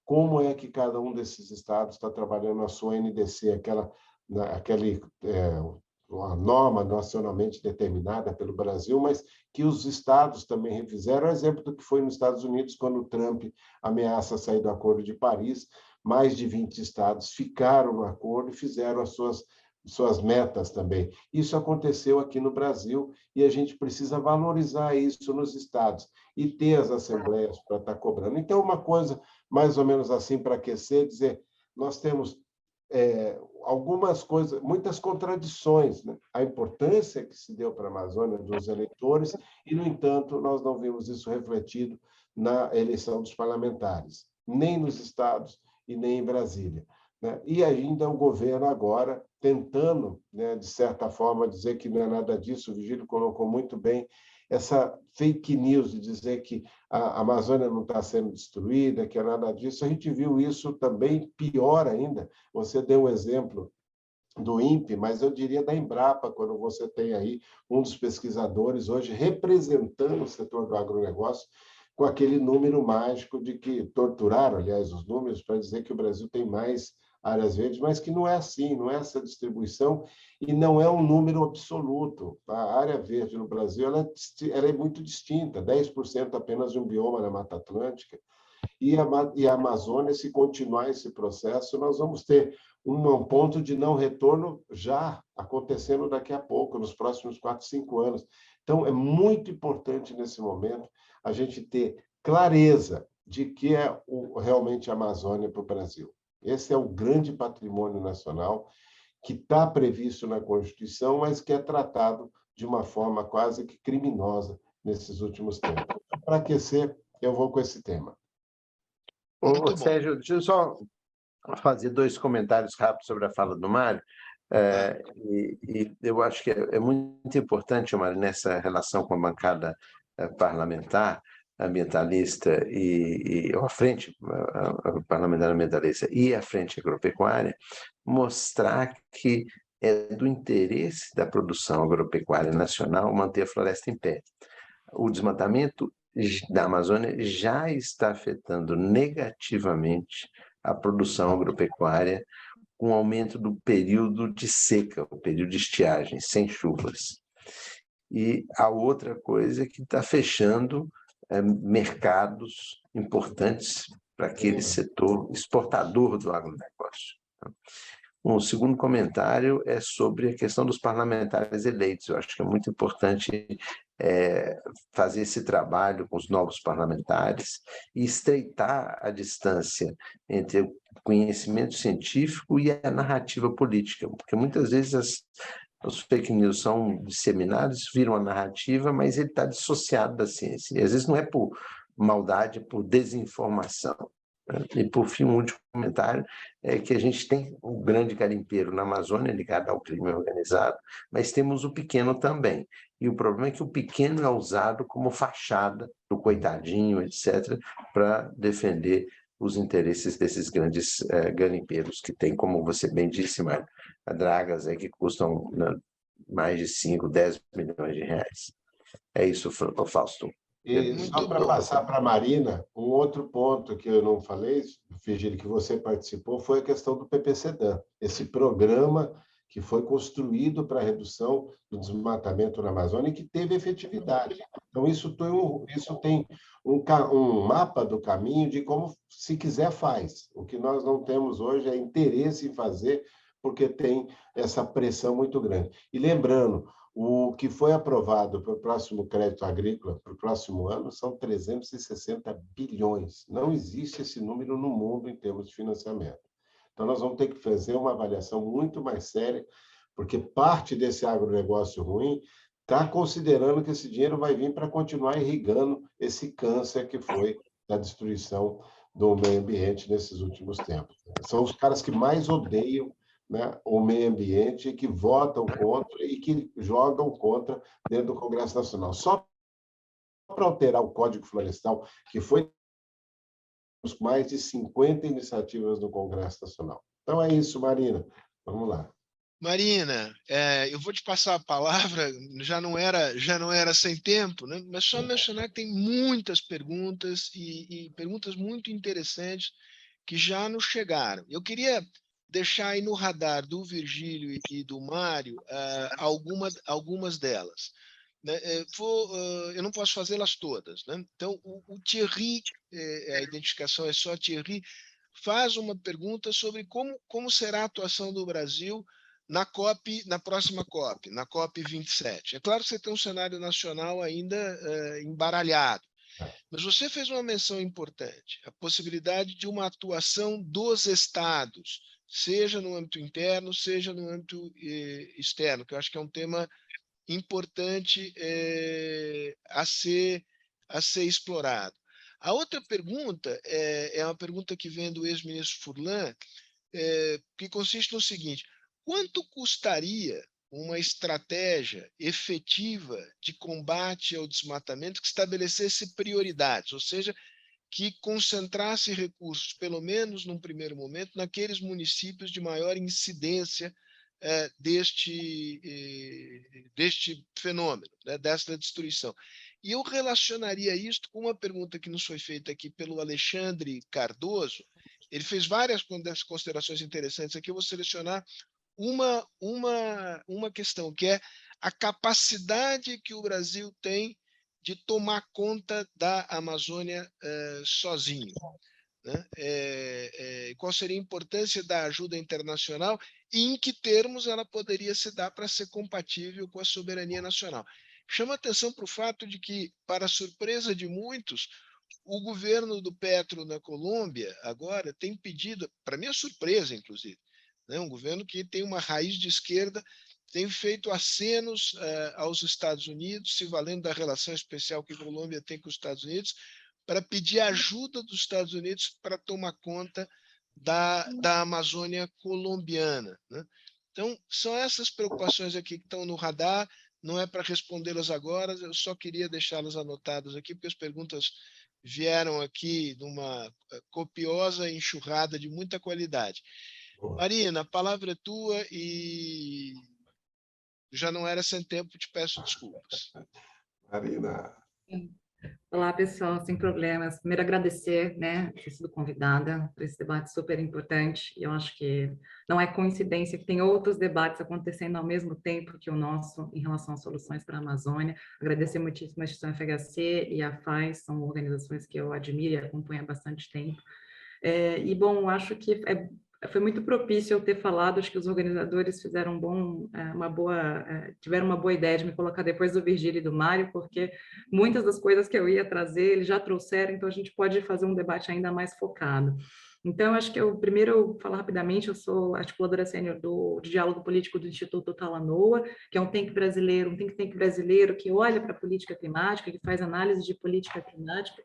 Speaker 3: Como é que cada um desses estados está trabalhando a sua NDC, uma norma nacionalmente determinada pelo Brasil, mas que os estados também refizeram. Exemplo do que foi nos Estados Unidos, quando o Trump ameaça sair do Acordo de Paris, mais de 20 estados ficaram no acordo e fizeram as suas metas também. Isso aconteceu aqui no Brasil e a gente precisa valorizar isso nos estados e ter as assembleias para estar cobrando. Então, uma coisa mais ou menos assim para aquecer, dizer, nós temos algumas coisas, muitas contradições, né? A importância que se deu para a Amazônia dos eleitores e, no entanto, nós não vimos isso refletido na eleição dos parlamentares, nem nos estados e nem em Brasília, né? E ainda o governo agora tentando, né, de certa forma, dizer que não é nada disso. O Vigílio colocou muito bem essa fake news de dizer que a Amazônia não está sendo destruída, que é nada disso. A gente viu isso também pior ainda. Você deu um exemplo do INPE, mas eu diria da Embrapa, quando você tem aí um dos pesquisadores hoje representando o setor do agronegócio, com aquele número mágico de que torturaram, aliás, os números para dizer que o Brasil tem mais áreas verdes, mas que não é assim, não é essa distribuição e não é um número absoluto. A área verde no Brasil ela é muito distinta, 10% apenas de um bioma na Mata Atlântica, e a Amazônia, se continuar esse processo, nós vamos ter um ponto de não retorno já acontecendo daqui a pouco, nos próximos 4, 5 anos. Então, é muito importante, nesse momento, a gente ter clareza de que é realmente a Amazônia para o Brasil. Esse é o grande patrimônio nacional que está previsto na Constituição, mas que é tratado de uma forma quase que criminosa nesses últimos tempos. Para aquecer, eu vou com esse tema.
Speaker 2: Ô, Sérgio, deixa eu só fazer 2 comentários rápidos sobre a fala do Mário. E eu acho que é muito importante, Mário, nessa relação com a bancada parlamentar, ambientalista e a frente parlamentar ambientalista e a frente agropecuária, mostrar que é do interesse da produção agropecuária nacional manter a floresta em pé. O desmatamento da Amazônia já está afetando negativamente a produção agropecuária com o aumento do período de seca, o período de estiagem, sem chuvas. E a outra coisa é que está fechando mercados importantes para aquele setor exportador do agronegócio. O segundo comentário é sobre a questão dos parlamentares eleitos. Eu acho que é muito importante fazer esse trabalho com os novos parlamentares e estreitar a distância entre o conhecimento científico e a narrativa política, porque muitas vezes os fake news são disseminados, viram a narrativa, mas ele está dissociado da ciência. E às vezes não é por maldade por desinformação. E, por fim, um último comentário é que a gente tem o grande garimpeiro na Amazônia, ligado ao crime organizado, mas temos o pequeno também. E o problema é que o pequeno é usado como fachada do coitadinho, etc., para defender os interesses desses grandes garimpeiros, que tem, como você bem disse, Mário, dragas que custam mais de 5, 10 milhões de reais. É isso, Fausto.
Speaker 3: E só para passar para a Marina, um outro ponto que eu não falei, Virgílio, que você participou, foi a questão do PPCDAN, esse programa que foi construído para a redução do desmatamento na Amazônia e que teve efetividade. Então, isso tem um mapa do caminho de como, se quiser, faz. O que nós não temos hoje é interesse em fazer, porque tem essa pressão muito grande. E lembrando, o que foi aprovado para o próximo crédito agrícola, para o próximo ano, são 360 bilhões. Não existe esse número no mundo em termos de financiamento. Então, nós vamos ter que fazer uma avaliação muito mais séria, porque parte desse agronegócio ruim está considerando que esse dinheiro vai vir para continuar irrigando esse câncer que foi da destruição do meio ambiente nesses últimos tempos. São os caras que mais odeiam, né, o meio ambiente, que votam contra e que jogam contra dentro do Congresso Nacional. Só para alterar o Código Florestal, que foi mais de 50 iniciativas no Congresso Nacional. Então é isso, Marina. Vamos lá.
Speaker 1: Marina, eu vou te passar a palavra, já não era sem tempo, né? Mas só mencionar que tem muitas perguntas e perguntas muito interessantes que já nos chegaram. Eu queria deixar aí no radar do Virgílio e do Mário algumas delas. Eu não posso fazê-las todas, né? Então, o Thierry, a identificação é só Thierry, faz uma pergunta sobre como será a atuação do Brasil na próxima COP, na COP 27. É claro que você tem um cenário nacional ainda embaralhado, mas você fez uma menção importante, a possibilidade de uma atuação dos estados, seja no âmbito interno, seja no âmbito externo, que eu acho que é um tema importante a ser explorado. A outra pergunta é uma pergunta que vem do ex-ministro Furlan, que consiste no seguinte: quanto custaria uma estratégia efetiva de combate ao desmatamento que estabelecesse prioridades, ou seja, que concentrasse recursos, pelo menos num primeiro momento, naqueles municípios de maior incidência deste fenômeno, né, desta destruição. E eu relacionaria isto com uma pergunta que nos foi feita aqui pelo Alexandre Cardoso. Ele fez várias considerações interessantes aqui, eu vou selecionar uma questão, que é a capacidade que o Brasil tem de tomar conta da Amazônia sozinho, né? Qual seria a importância da ajuda internacional e em que termos ela poderia se dar para ser compatível com a soberania nacional. Chama atenção para o fato de que, para surpresa de muitos, o governo do Petro na Colômbia agora tem pedido, para minha surpresa, inclusive, né, um governo que tem uma raiz de esquerda, tem feito acenos aos Estados Unidos, se valendo da relação especial que a Colômbia tem com os Estados Unidos, para pedir ajuda dos Estados Unidos para tomar conta da Amazônia colombiana, né? Então, são essas preocupações aqui que estão no radar, não é para respondê-las agora, eu só queria deixá-las anotadas aqui, porque as perguntas vieram aqui numa copiosa enxurrada de muita qualidade. Marina, a palavra é tua e já não era sem tempo, te peço desculpas.
Speaker 3: Marina.
Speaker 4: Olá, pessoal, sem problemas. Primeiro, agradecer, né, ter sido convidada para esse debate super importante. E eu acho que não é coincidência que tem outros debates acontecendo ao mesmo tempo que o nosso em relação às soluções para a Amazônia. Agradecer muitíssimo a instituição FHC e a FAES, são organizações que eu admiro e acompanho há bastante tempo. E, bom, acho que foi muito propício eu ter falado, acho que os organizadores fizeram tiveram uma boa ideia de me colocar depois do Virgílio e do Mário, porque muitas das coisas que eu ia trazer, eles já trouxeram, então a gente pode fazer um debate ainda mais focado. Então, acho que primeiro, falar rapidamente, eu sou articuladora sênior do Diálogo Político do Instituto Talanoa, que é um think tank brasileiro que olha para a política climática, que faz análise de política climática,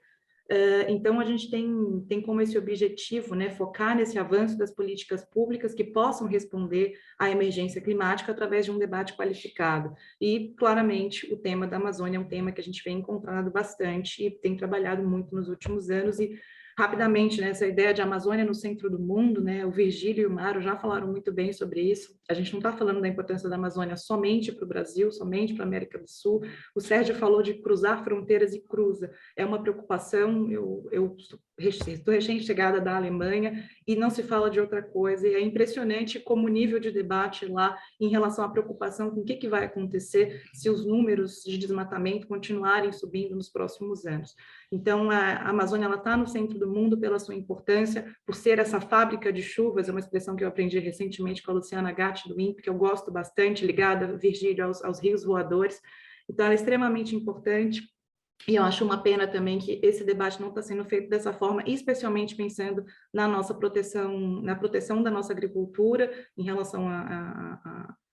Speaker 4: Então, a gente tem como esse objetivo, né, focar nesse avanço das políticas públicas que possam responder à emergência climática através de um debate qualificado. E, claramente, o tema da Amazônia é um tema que a gente vem encontrando bastante e tem trabalhado muito nos últimos anos. E, rapidamente, né, essa ideia de Amazônia no centro do mundo, né, o Virgílio e o Mário já falaram muito bem sobre isso. A gente não está falando da importância da Amazônia somente para o Brasil, somente para a América do Sul. O Sérgio falou de cruzar fronteiras e cruza. É uma preocupação, eu estou recém-chegada da Alemanha e não se fala de outra coisa. E é impressionante como o nível de debate lá em relação à preocupação com o que vai acontecer se os números de desmatamento continuarem subindo nos próximos anos. Então, a Amazônia está no centro do mundo pela sua importância, por ser essa fábrica de chuvas, é uma expressão que eu aprendi recentemente com a Luciana Gatti, do INPE, que eu gosto bastante, ligada, Virgílio, aos rios voadores. Então, ela é extremamente importante. E eu acho uma pena também que esse debate não está sendo feito dessa forma, especialmente pensando na nossa proteção, na proteção da nossa agricultura, em relação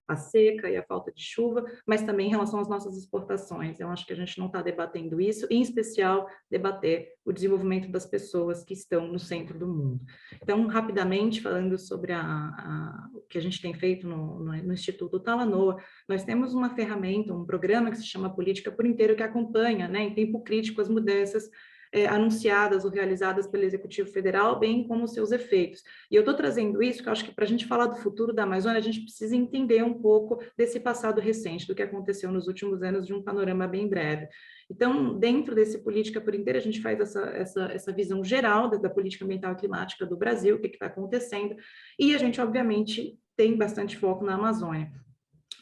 Speaker 4: à seca e à falta de chuva, mas também em relação às nossas exportações. Eu acho que a gente não está debatendo isso, em especial debater o desenvolvimento das pessoas que estão no centro do mundo. Então, rapidamente, falando sobre o que a gente tem feito no Instituto Talanoa, nós temos uma ferramenta, um programa que se chama Política por Inteiro, que acompanha, né, em tempo crítico, as mudanças anunciadas ou realizadas pelo Executivo Federal, bem como os seus efeitos. E eu estou trazendo isso, porque eu acho que para a gente falar do futuro da Amazônia, a gente precisa entender um pouco desse passado recente, do que aconteceu nos últimos anos, de um panorama bem breve. Então, dentro desse Política por Inteiro, a gente faz essa visão geral da política ambiental e climática do Brasil, o que está acontecendo, e a gente, obviamente, tem bastante foco na Amazônia.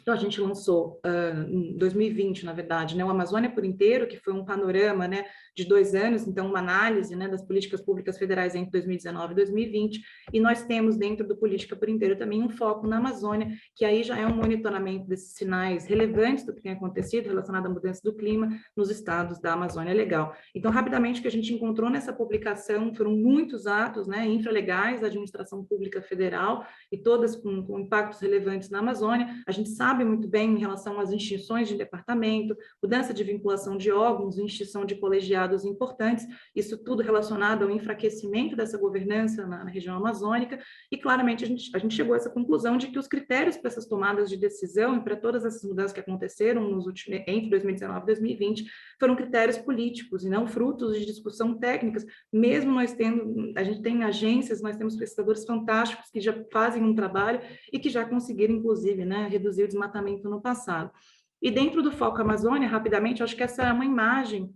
Speaker 4: Então, a gente lançou, em 2020, na verdade, né, o Amazônia por Inteiro, que foi um panorama, né, de 2 anos, então uma análise, né, das políticas públicas federais entre 2019 e 2020, e nós temos dentro do Política por Inteiro também um foco na Amazônia, que aí já é um monitoramento desses sinais relevantes do que tem acontecido relacionado à mudança do clima nos estados da Amazônia Legal. Então, rapidamente, o que a gente encontrou nessa publicação foram muitos atos, né, infralegais da administração pública federal, e todas com impactos relevantes na Amazônia. A gente sabe muito bem em relação às extinções de departamento, mudança de vinculação de órgãos, extinção de colegiados importantes, isso tudo relacionado ao enfraquecimento dessa governança na região amazônica, e claramente a gente chegou a essa conclusão de que os critérios para essas tomadas de decisão e para todas essas mudanças que aconteceram entre 2019 e 2020 foram critérios políticos e não frutos de discussão técnicas, mesmo a gente tem agências, nós temos pesquisadores fantásticos que já fazem um trabalho e que já conseguiram, inclusive, né, reduzir o desmatamento no passado. E dentro do Foco Amazônia, rapidamente, eu acho que essa é uma imagem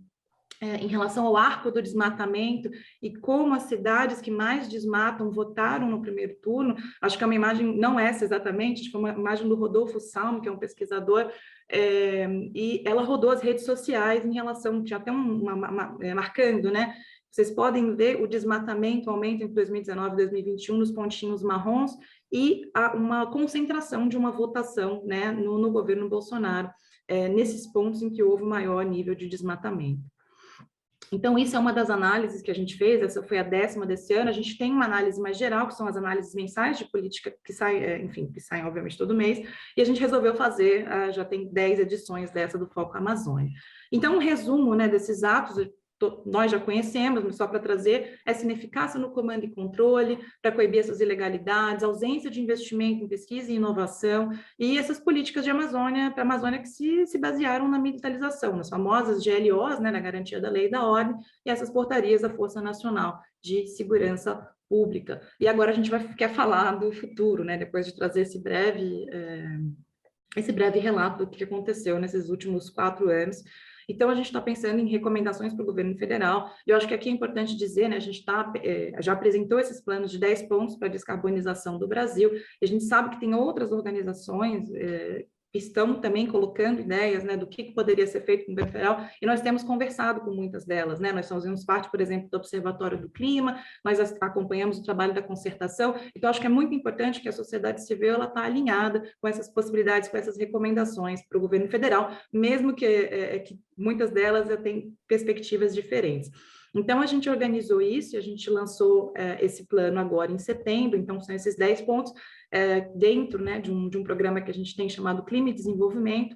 Speaker 4: em relação ao arco do desmatamento e como as cidades que mais desmatam votaram no primeiro turno. Acho que é uma imagem, não essa exatamente, acho que é uma imagem do Rodolfo Salmo, que é um pesquisador, e ela rodou as redes sociais em relação, tinha até marcando, né? Vocês podem ver o desmatamento aumenta entre 2019 e 2021 nos pontinhos marrons e uma concentração de uma votação, né, no governo Bolsonaro, nesses pontos em que houve maior nível de desmatamento. Então, isso é uma das análises que a gente fez, essa foi a 10ª desse ano. A gente tem uma análise mais geral, que são as análises mensais de política, que saem, que saem, obviamente, todo mês, e a gente resolveu fazer, já tem 10 edições dessa do Foco Amazônia. Então, um resumo, né, desses atos, nós já conhecemos, mas só para trazer, essa ineficácia no comando e controle, para coibir essas ilegalidades, ausência de investimento em pesquisa e inovação, e essas políticas de Amazônia, para a Amazônia que se basearam na militarização, nas famosas GLOs, né, na garantia da lei e da ordem, e essas portarias da Força Nacional de Segurança Pública. E agora a gente quer falar do futuro, né, depois de trazer esse breve relato do que aconteceu nesses últimos 4 anos. Então, a gente está pensando em recomendações para o governo federal, e eu acho que aqui é importante dizer, né, a gente já apresentou esses planos de 10 pontos para a descarbonização do Brasil, e a gente sabe que tem outras organizações que estão também colocando ideias, né, do que poderia ser feito com o governo federal, e nós temos conversado com muitas delas, né, nós fazemos parte, por exemplo, do Observatório do Clima, nós acompanhamos o trabalho da concertação, então acho que é muito importante que a sociedade civil está alinhada com essas possibilidades, com essas recomendações para o governo federal, mesmo que muitas delas têm perspectivas diferentes. Então, a gente organizou isso, a gente lançou esse plano agora em setembro, então são esses 10 pontos, dentro, né, de um programa que a gente tem chamado Clima e Desenvolvimento,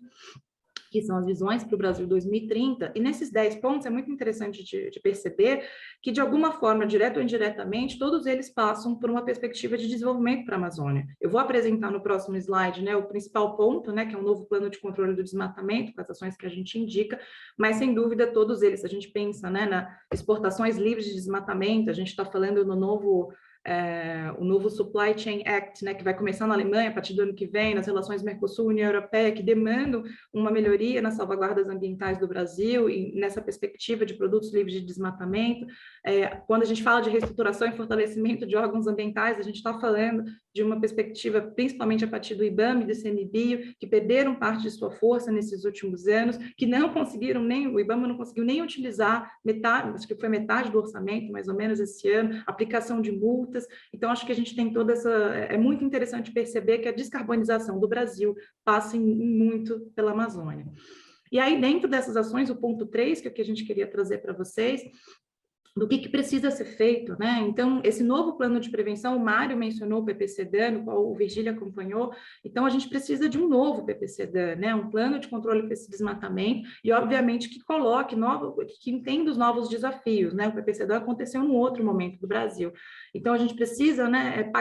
Speaker 4: que são as visões para o Brasil 2030, e nesses 10 pontos é muito interessante de perceber que, de alguma forma, direto ou indiretamente, todos eles passam por uma perspectiva de desenvolvimento para a Amazônia. Eu vou apresentar no próximo slide, né, o principal ponto, né, que é um novo plano de controle do desmatamento, com as ações que a gente indica, mas, sem dúvida, todos eles, se a gente pensa, né, nas exportações livres de desmatamento, a gente está falando no novo... o novo Supply Chain Act, né, que vai começar na Alemanha a partir do ano que vem, nas relações Mercosul-União Europeia, que demandam uma melhoria nas salvaguardas ambientais do Brasil e nessa perspectiva de produtos livres de desmatamento. Quando a gente fala de reestruturação e fortalecimento de órgãos ambientais, a gente está falando de uma perspectiva principalmente a partir do IBAMA e do ICMBio, que perderam parte de sua força nesses últimos anos, que não conseguiram o IBAMA não conseguiu nem utilizar metade, acho que foi metade do orçamento, mais ou menos, esse ano, aplicação de multas. Então, acho que a gente tem toda essa... É muito interessante perceber que a descarbonização do Brasil passa muito pela Amazônia. E aí, dentro dessas ações, o ponto 3, que é o que a gente queria trazer para vocês, do que precisa ser feito, né? Então, esse novo plano de prevenção, o Mário mencionou o PPCDAN, no qual o Virgílio acompanhou, então a gente precisa de um novo PPCDAN, né? Um plano de controle desse desmatamento e, obviamente, que coloque, que entenda os novos desafios, né? O PPCDAN aconteceu num outro momento do Brasil. Então, a gente precisa, né,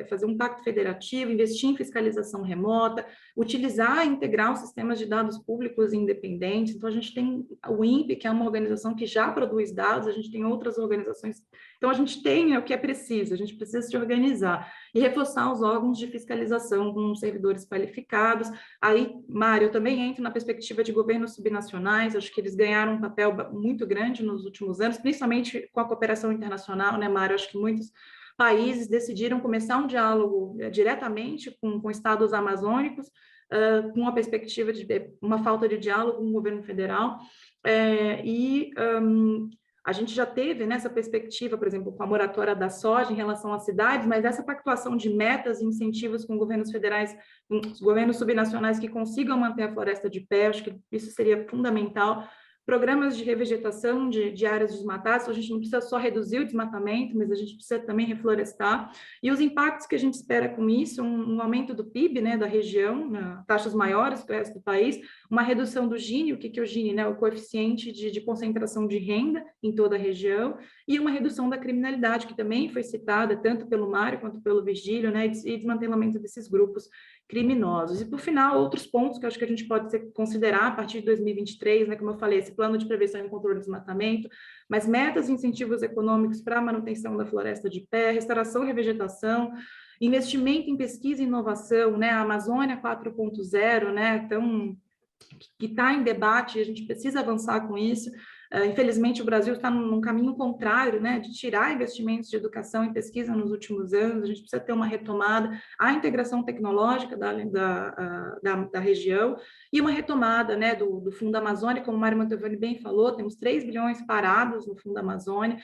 Speaker 4: fazer um pacto federativo, investir em fiscalização remota, utilizar e integrar os sistemas de dados públicos independentes. Então, a gente tem o INPE, que é uma organização que já produz dados, a gente tem outras organizações. Então, a gente tem o que é preciso, a gente precisa se organizar e reforçar os órgãos de fiscalização com servidores qualificados. Aí, Mário, eu também entro na perspectiva de governos subnacionais, acho que eles ganharam um papel muito grande nos últimos anos, principalmente com a cooperação internacional, né, Mário? Acho que muitos países decidiram começar um diálogo diretamente com estados amazônicos, com a perspectiva de uma falta de diálogo com o governo federal, a gente já teve nessa perspectiva, por exemplo, com a moratória da soja em relação às cidades, mas essa pactuação de metas e incentivos com governos federais, com os governos subnacionais que consigam manter a floresta de pé, acho que isso seria fundamental. Programas de revegetação de áreas desmatadas, a gente não precisa só reduzir o desmatamento, mas a gente precisa também reflorestar. E os impactos que a gente espera com isso, um aumento do PIB, né, da região, taxas maiores que o resto do país, uma redução do Gini, o que é o Gini, né, o coeficiente de concentração de renda em toda a região, e uma redução da criminalidade, que também foi citada tanto pelo Mário quanto pelo Virgílio, né, e desmantelamento desses grupos criminosos. E, por final, outros pontos que eu acho que a gente pode considerar a partir de 2023, né, como eu falei, esse plano de prevenção e controle do desmatamento, mas metas e incentivos econômicos para a manutenção da floresta de pé, restauração e revegetação, investimento em pesquisa e inovação, né, a Amazônia 4.0, né, então, que está em debate, a gente precisa avançar com isso. Infelizmente, o Brasil está num caminho contrário, né, de tirar investimentos de educação e pesquisa nos últimos anos, a gente precisa ter uma retomada, a integração tecnológica da região e uma retomada, né, do Fundo Amazônia, como o Mário Mantovani bem falou, temos 3 bilhões parados no Fundo Amazônia,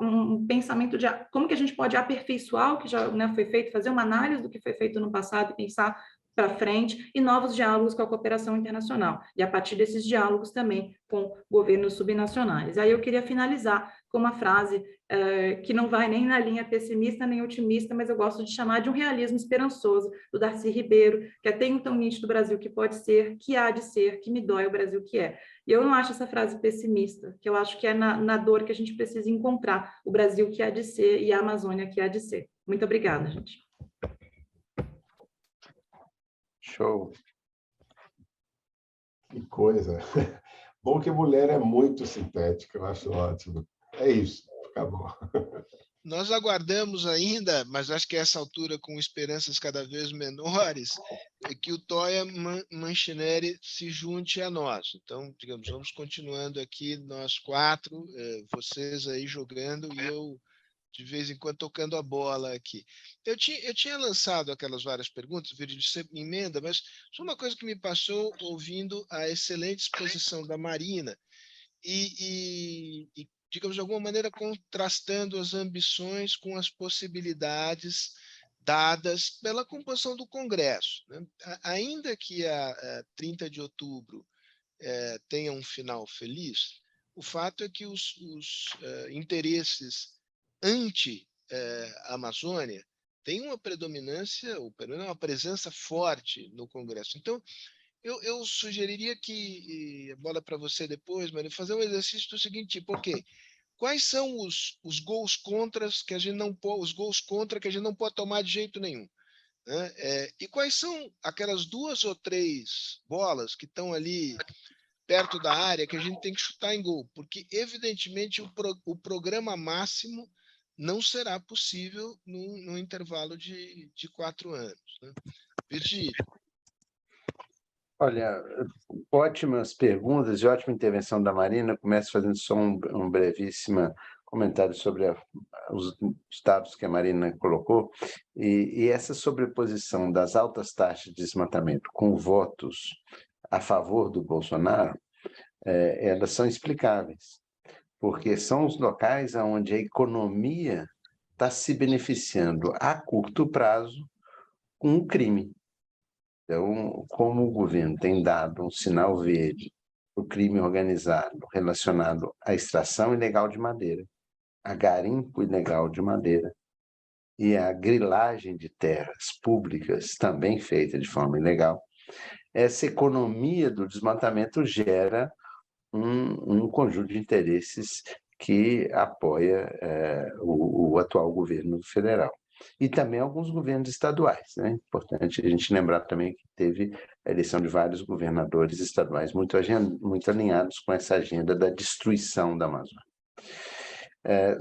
Speaker 4: um pensamento de como que a gente pode aperfeiçoar o que já, né, foi feito, fazer uma análise do que foi feito no passado e pensar para frente, e novos diálogos com a cooperação internacional, e a partir desses diálogos também com governos subnacionais. Aí eu queria finalizar com uma frase que não vai nem na linha pessimista nem otimista, mas eu gosto de chamar de um realismo esperançoso, do Darcy Ribeiro, que é tem um tão nítido Brasil que pode ser, que há de ser, que me dói o Brasil que é. E eu não acho essa frase pessimista, que eu acho que é na dor que a gente precisa encontrar o Brasil que há de ser e a Amazônia que há de ser. Muito obrigada, gente.
Speaker 2: Show.
Speaker 3: Que coisa. Bom que mulher é muito sintética, eu acho ótimo. É isso, acabou.
Speaker 1: Nós aguardamos ainda, mas acho que a essa altura, com esperanças cada vez menores, que o Toya Manchineri se junte a nós. Então, digamos, vamos continuando aqui, nós 4, vocês aí jogando e eu, de vez em quando, tocando a bola aqui. Eu tinha lançado aquelas várias perguntas, Virgílio sempre emenda, mas só uma coisa que me passou ouvindo a excelente exposição da Marina e, digamos, de alguma maneira, contrastando as ambições com as possibilidades dadas pela composição do Congresso, né? Ainda que a 30 de outubro tenha um final feliz, o fato é que os interesses anti-Amazônia têm uma predominância, ou pelo menos uma presença forte no Congresso. Então, eu sugeriria que, a bola para você depois, Maria, fazer um exercício do seguinte tipo, ok, quais são os gols contras que a gente não pode, os gols contra que a gente não pode tomar de jeito nenhum, né? E quais são aquelas 2 ou 3 bolas que estão ali perto da área que a gente tem que chutar em gol, porque evidentemente o programa máximo não será possível no intervalo de 4 anos, né? Virgílio.
Speaker 2: Olha, ótimas perguntas e ótima intervenção da Marina. Começo fazendo só um brevíssimo comentário sobre os dados que a Marina colocou. E essa sobreposição das altas taxas de desmatamento com votos a favor do Bolsonaro, elas são explicáveis, porque são os locais onde a economia está se beneficiando a curto prazo com o crime. Então, como o governo tem dado um sinal verde para o crime organizado relacionado à extração ilegal de madeira, a garimpo ilegal de madeira e a grilagem de terras públicas, também feita de forma ilegal, essa economia do desmatamento gera um conjunto de interesses que apoia o atual governo federal. E também alguns governos estaduais, né? Importante a gente lembrar também que teve a eleição de vários governadores estaduais muito alinhados com essa agenda da destruição da Amazônia.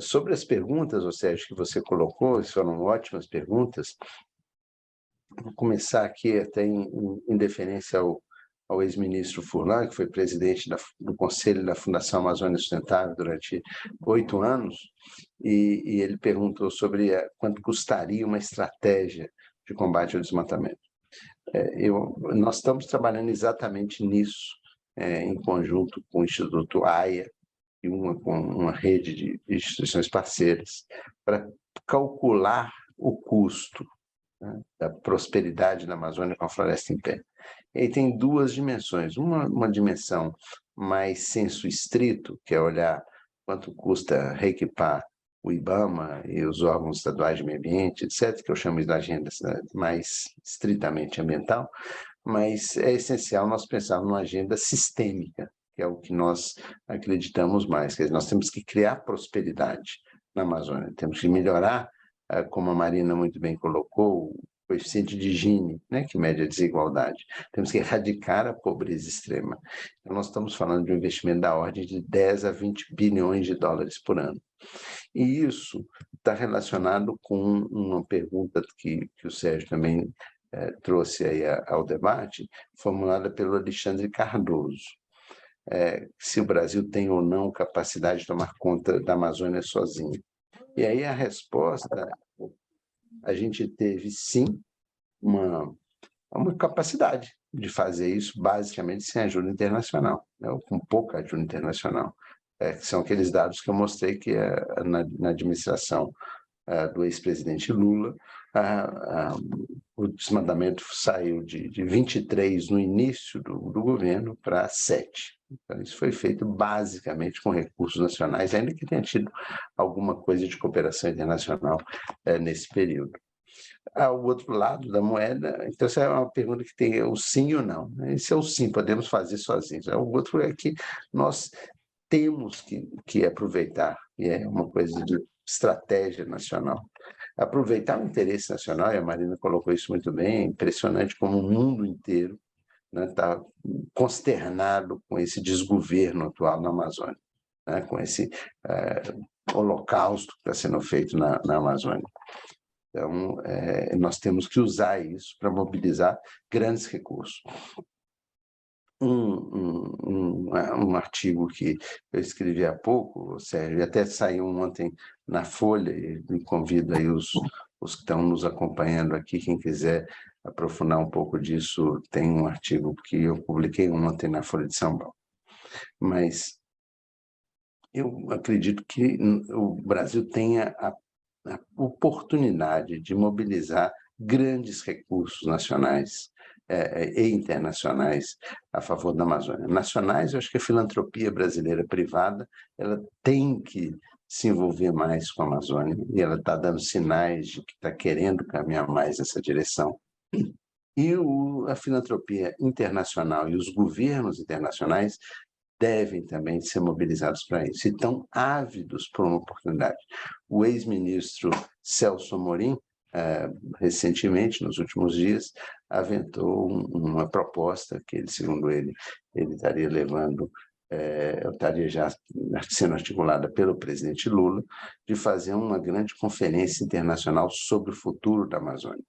Speaker 2: Sobre as perguntas, Sérgio, que você colocou, foram ótimas perguntas. Vou começar aqui até em deferência ao ex-ministro Furlan, que foi presidente do Conselho da Fundação Amazônia Sustentável durante 8 anos, e ele perguntou sobre quanto custaria uma estratégia de combate ao desmatamento. Nós estamos trabalhando exatamente nisso, em conjunto com o Instituto AIA e com uma rede de instituições parceiras, para calcular o custo, né, da prosperidade da Amazônia com a floresta em pé. E tem 2 dimensões. Uma dimensão mais senso estrito, que é olhar quanto custa reequipar o IBAMA e os órgãos estaduais de meio ambiente, etc., que eu chamo de agenda mais estritamente ambiental, mas é essencial nós pensarmos numa agenda sistêmica, que é o que nós acreditamos mais. Quer dizer, nós temos que criar prosperidade na Amazônia, temos que melhorar, como a Marina muito bem colocou, o coeficiente de Gini, né, que mede a desigualdade. Temos que erradicar a pobreza extrema. Então, nós estamos falando de um investimento da ordem de 10 a 20 bilhões de dólares por ano. E isso está relacionado com uma pergunta que o Sérgio também trouxe aí ao debate, formulada pelo Alexandre Cardoso. Se o Brasil tem ou não capacidade de tomar conta da Amazônia sozinho. E aí a resposta, a gente teve sim uma capacidade de fazer isso basicamente sem ajuda internacional, né, ou com pouca ajuda internacional. Que são aqueles dados que eu mostrei que na administração do ex-presidente Lula, o desmatamento saiu de 23 no início do governo para 7. Então, isso foi feito basicamente com recursos nacionais, ainda que tenha tido alguma coisa de cooperação internacional nesse período. O outro lado da moeda, então essa é uma pergunta que tem o sim ou não. Esse é o sim, podemos fazer sozinhos. O outro é que nós temos que aproveitar, e é uma coisa de estratégia nacional. Aproveitar o interesse nacional, e a Marina colocou isso muito bem, é impressionante como o mundo inteiro está consternado com esse desgoverno atual na Amazônia, né, com esse holocausto que está sendo feito na Amazônia. Então, nós temos que usar isso para mobilizar grandes recursos. Um artigo que eu escrevi há pouco, Sérgio, e até saiu ontem na Folha, e me convido aí os que estão nos acompanhando aqui, quem quiser aprofundar um pouco disso, tem um artigo que eu publiquei ontem na Folha de São Paulo. Mas eu acredito que o Brasil tenha a oportunidade de mobilizar grandes recursos nacionais e internacionais a favor da Amazônia. Nacionais, eu acho que a filantropia brasileira privada ela tem que se envolver mais com a Amazônia, e ela está dando sinais de que está querendo caminhar mais nessa direção. E a filantropia internacional e os governos internacionais devem também ser mobilizados para isso, e estão ávidos por uma oportunidade. O ex-ministro Celso Amorim, recentemente, nos últimos dias, aventou uma proposta que ele, segundo ele estaria levando, estaria já sendo articulada pelo presidente Lula, de fazer uma grande conferência internacional sobre o futuro da Amazônia,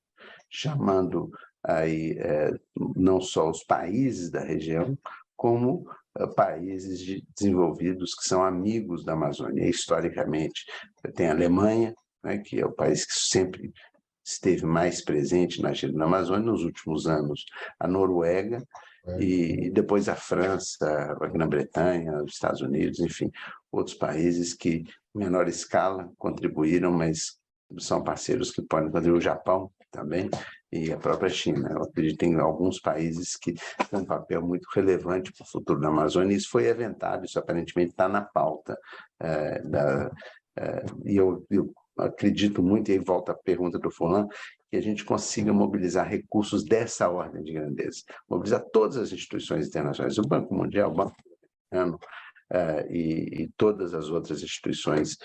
Speaker 2: chamando aí não só os países da região, como países desenvolvidos que são amigos da Amazônia. Historicamente, tem a Alemanha, né, que é o país que sempre esteve mais presente na Amazônia, nos últimos anos a Noruega, e depois a França, a Grã-Bretanha, os Estados Unidos, enfim, outros países que, em menor escala, contribuíram, mas são parceiros que podem contribuir, o Japão também, e a própria China. Eu acredito em alguns países que têm um papel muito relevante para o futuro da Amazônia, e isso foi aventado, isso aparentemente está na pauta. E eu acredito muito, e aí volta a pergunta do Furlan, que a gente consiga mobilizar recursos dessa ordem de grandeza, mobilizar todas as instituições internacionais, o Banco Mundial, o Banco Americano, e todas as outras instituições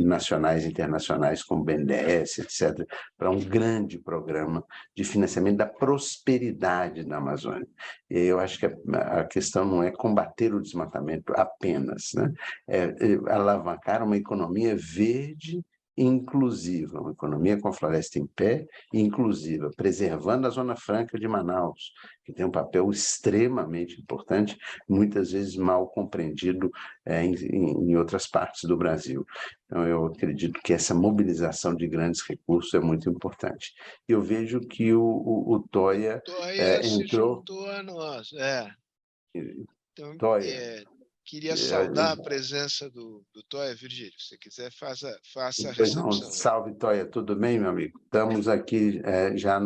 Speaker 2: nacionais e internacionais, como o BNDES, etc., para um grande programa de financiamento da prosperidade da Amazônia. E eu acho que a questão não é combater o desmatamento apenas, né? É alavancar uma economia verde inclusiva, uma economia com a floresta em pé, inclusiva, preservando a Zona Franca de Manaus, que tem um papel extremamente importante, muitas vezes mal compreendido em outras partes do Brasil. Então, eu acredito que essa mobilização de grandes recursos é muito importante. Eu vejo que o Toia
Speaker 1: se
Speaker 2: entrou...
Speaker 1: juntou a nós. Então,
Speaker 2: Toia,
Speaker 1: queria saudar a presença do Toia. Virgílio, se você quiser, faça a recepção.
Speaker 2: Salve, Toia, tudo bem, meu amigo? Estamos aqui já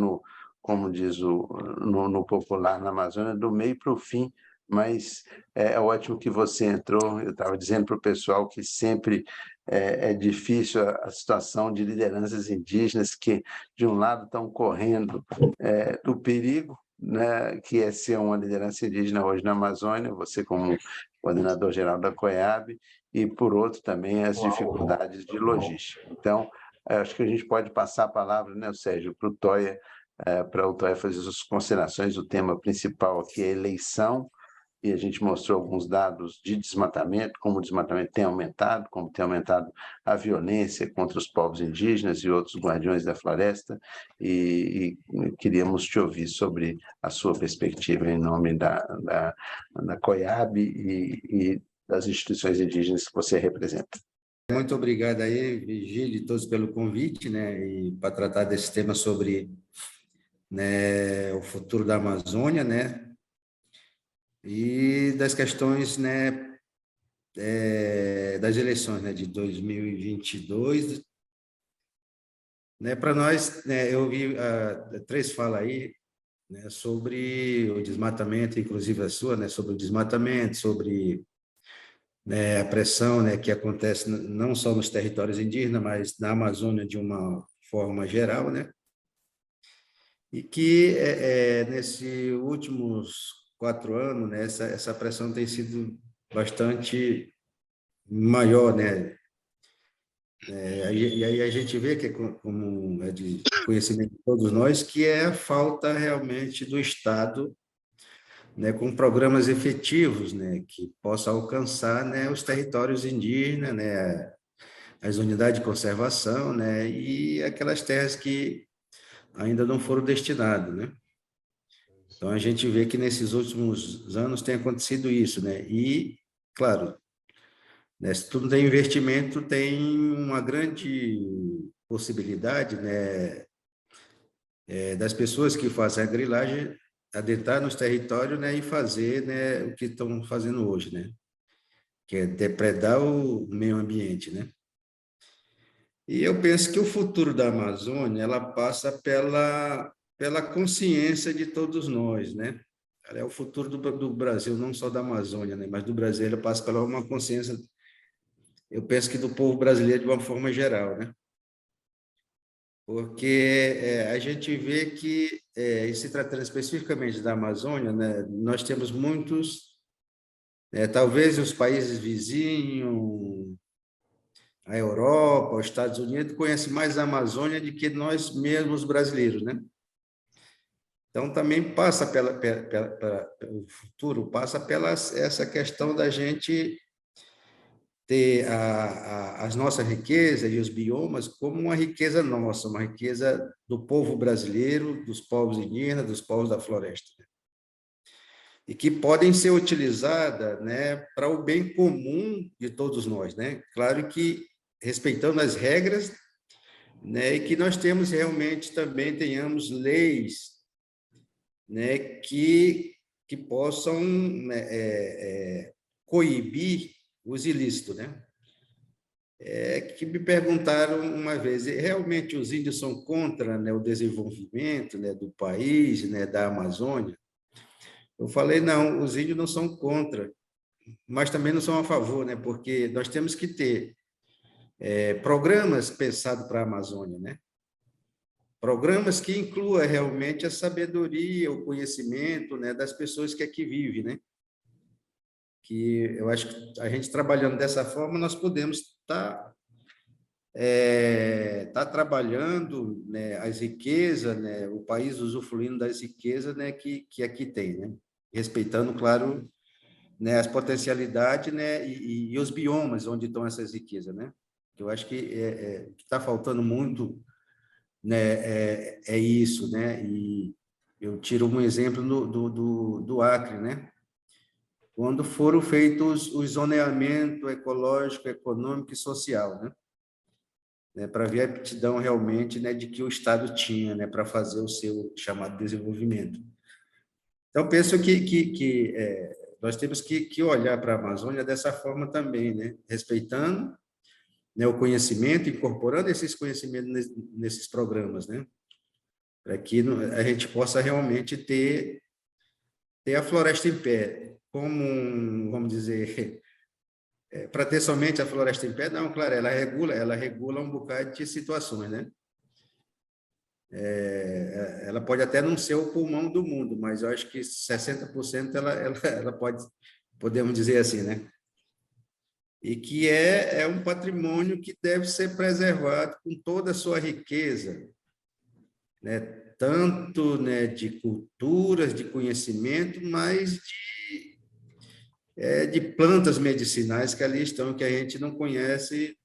Speaker 2: como diz no popular na Amazônia, do meio para o fim, mas é ótimo que você entrou. Eu estava dizendo para o pessoal que sempre é difícil a situação de lideranças indígenas que, de um lado, estão correndo do perigo, né, que é ser uma liderança indígena hoje na Amazônia, você como coordenador-geral da COIAB, e, por outro, também as dificuldades de logística. Então, acho que a gente pode passar a palavra, né, Sérgio, para o Toia, para o Toia fazer suas considerações. O tema principal aqui é eleição, e a gente mostrou alguns dados de desmatamento, como o desmatamento tem aumentado, como tem aumentado a violência contra os povos indígenas e outros guardiões da floresta, e queríamos te ouvir sobre a sua perspectiva em nome da COIAB e das instituições indígenas que você representa.
Speaker 5: Muito obrigado aí, Virgílio, e todos pelo convite, né, e para tratar desse tema sobre, né, o futuro da Amazônia, né, e das questões, né, das eleições, né, de 2022, né, para nós, né, eu vi três falas aí, né, sobre o desmatamento, inclusive a sua, né, sobre o desmatamento, sobre, né, a pressão, né, que acontece não só nos territórios indígenas, mas na Amazônia de uma forma geral, né, e que nesses últimos 4 anos, né, essa pressão tem sido bastante maior, né? E aí a gente vê que, como é de conhecimento de todos nós, que é a falta realmente do Estado, né, com programas efetivos, né, que possam alcançar, né, os territórios indígenas, né, as unidades de conservação, né, e aquelas terras que ainda não foram destinadas, né? Então, a gente vê que nesses últimos anos tem acontecido isso, né? E, claro, né, se tudo tem investimento, tem uma grande possibilidade, né, das pessoas que fazem a grilagem adentrar nos territórios, né, e fazer, né, o que estão fazendo hoje, né? Que é depredar o meio ambiente, né? E eu penso que o futuro da Amazônia, ela passa pela consciência de todos nós, né? Ela é o futuro do Brasil, não só da Amazônia, né? Mas do Brasil, ela passa pela uma consciência, eu penso que do povo brasileiro de uma forma geral, né? porque a gente vê que, e se tratando especificamente da Amazônia, né, nós temos muitos, talvez os países vizinhos, a Europa, os Estados Unidos, conhecem mais a Amazônia do que nós mesmos brasileiros, né? Então, também passa o futuro passa pela essa questão da gente ter as nossas riquezas e os biomas como uma riqueza nossa, uma riqueza do povo brasileiro, dos povos indígenas, dos povos da floresta, né? E que podem ser utilizadas, né, para o bem comum de todos nós, né? Claro que respeitando as regras, né, e que nós temos realmente também tenhamos leis, né, que possam, né, coibir os ilícitos, né? Que me perguntaram uma vez, realmente os índios são contra, né, o desenvolvimento, né, do país, né, da Amazônia? Eu falei, não, os índios não são contra, mas também não são a favor, né, porque nós temos que ter programas pensados para a Amazônia, né? Programas que incluam realmente a sabedoria, o conhecimento, né, das pessoas que aqui vivem, né? Que eu acho que a gente trabalhando dessa forma, nós podemos estar trabalhando, né, as riquezas, né, o país usufruindo das riquezas, né, que aqui tem, né? Respeitando, claro, né, as potencialidades, né, e os biomas onde estão essas riquezas, né? Eu acho que está faltando muito, né, é isso, né? E eu tiro um exemplo do Acre, né? Quando foram feitos o zoneamento ecológico, econômico e social, né? Para ver a aptidão realmente, né, de que o Estado tinha, né, para fazer o seu chamado desenvolvimento. Então, penso que nós temos que olhar para a Amazônia dessa forma também, né? Respeitando, né, o conhecimento, incorporando esses conhecimentos nesses programas, né? Para que a gente possa realmente ter a floresta em pé, como, vamos dizer, para ter somente a floresta em pé, não, claro, ela regula um bocado de situações, né? Ela pode até não ser o pulmão do mundo, mas eu acho que 60% ela pode, podemos dizer assim, né? E que é um patrimônio que deve ser preservado com toda a sua riqueza, né? Tanto, né, de culturas, de conhecimento, mas de plantas medicinais que ali estão, que a gente não conhece,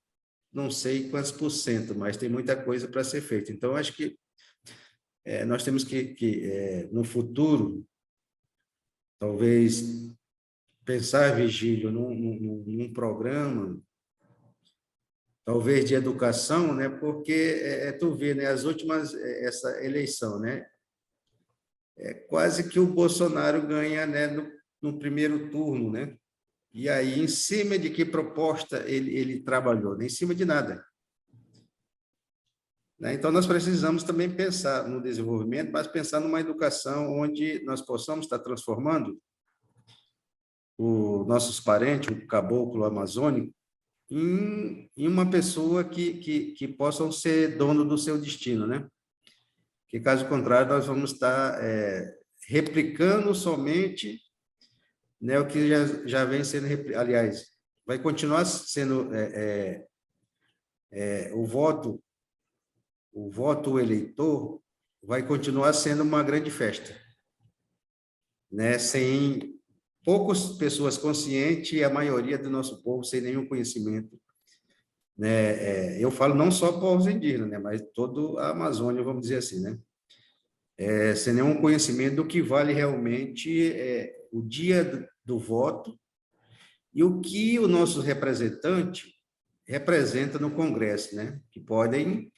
Speaker 5: não sei quantos por cento, mas tem muita coisa para ser feita. Então, acho que nós temos que no futuro, talvez, pensar, Vigílio, num programa, talvez de educação, né? Porque tu vê, né, as últimas, essa eleição, né? Quase que o Bolsonaro ganha, né, no primeiro turno, né? E aí, em cima de que proposta ele trabalhou? Em cima de nada. Né? Então, nós precisamos também pensar no desenvolvimento, mas pensar numa educação onde nós possamos estar transformando os nossos parentes, o caboclo amazônico, em uma pessoa que possam ser dono do seu destino, né? Que, caso contrário, nós vamos estar replicando somente, né, o que já vem sendo, aliás, vai continuar sendo o voto eleitor vai continuar sendo uma grande festa, né? Sem poucas pessoas conscientes e a maioria do nosso povo sem nenhum conhecimento, né? Eu falo não só povos indígenas, né, mas toda a Amazônia, vamos dizer assim, né? Sem nenhum conhecimento do que vale realmente o dia do voto e o que o nosso representante representa no Congresso, né? Que podem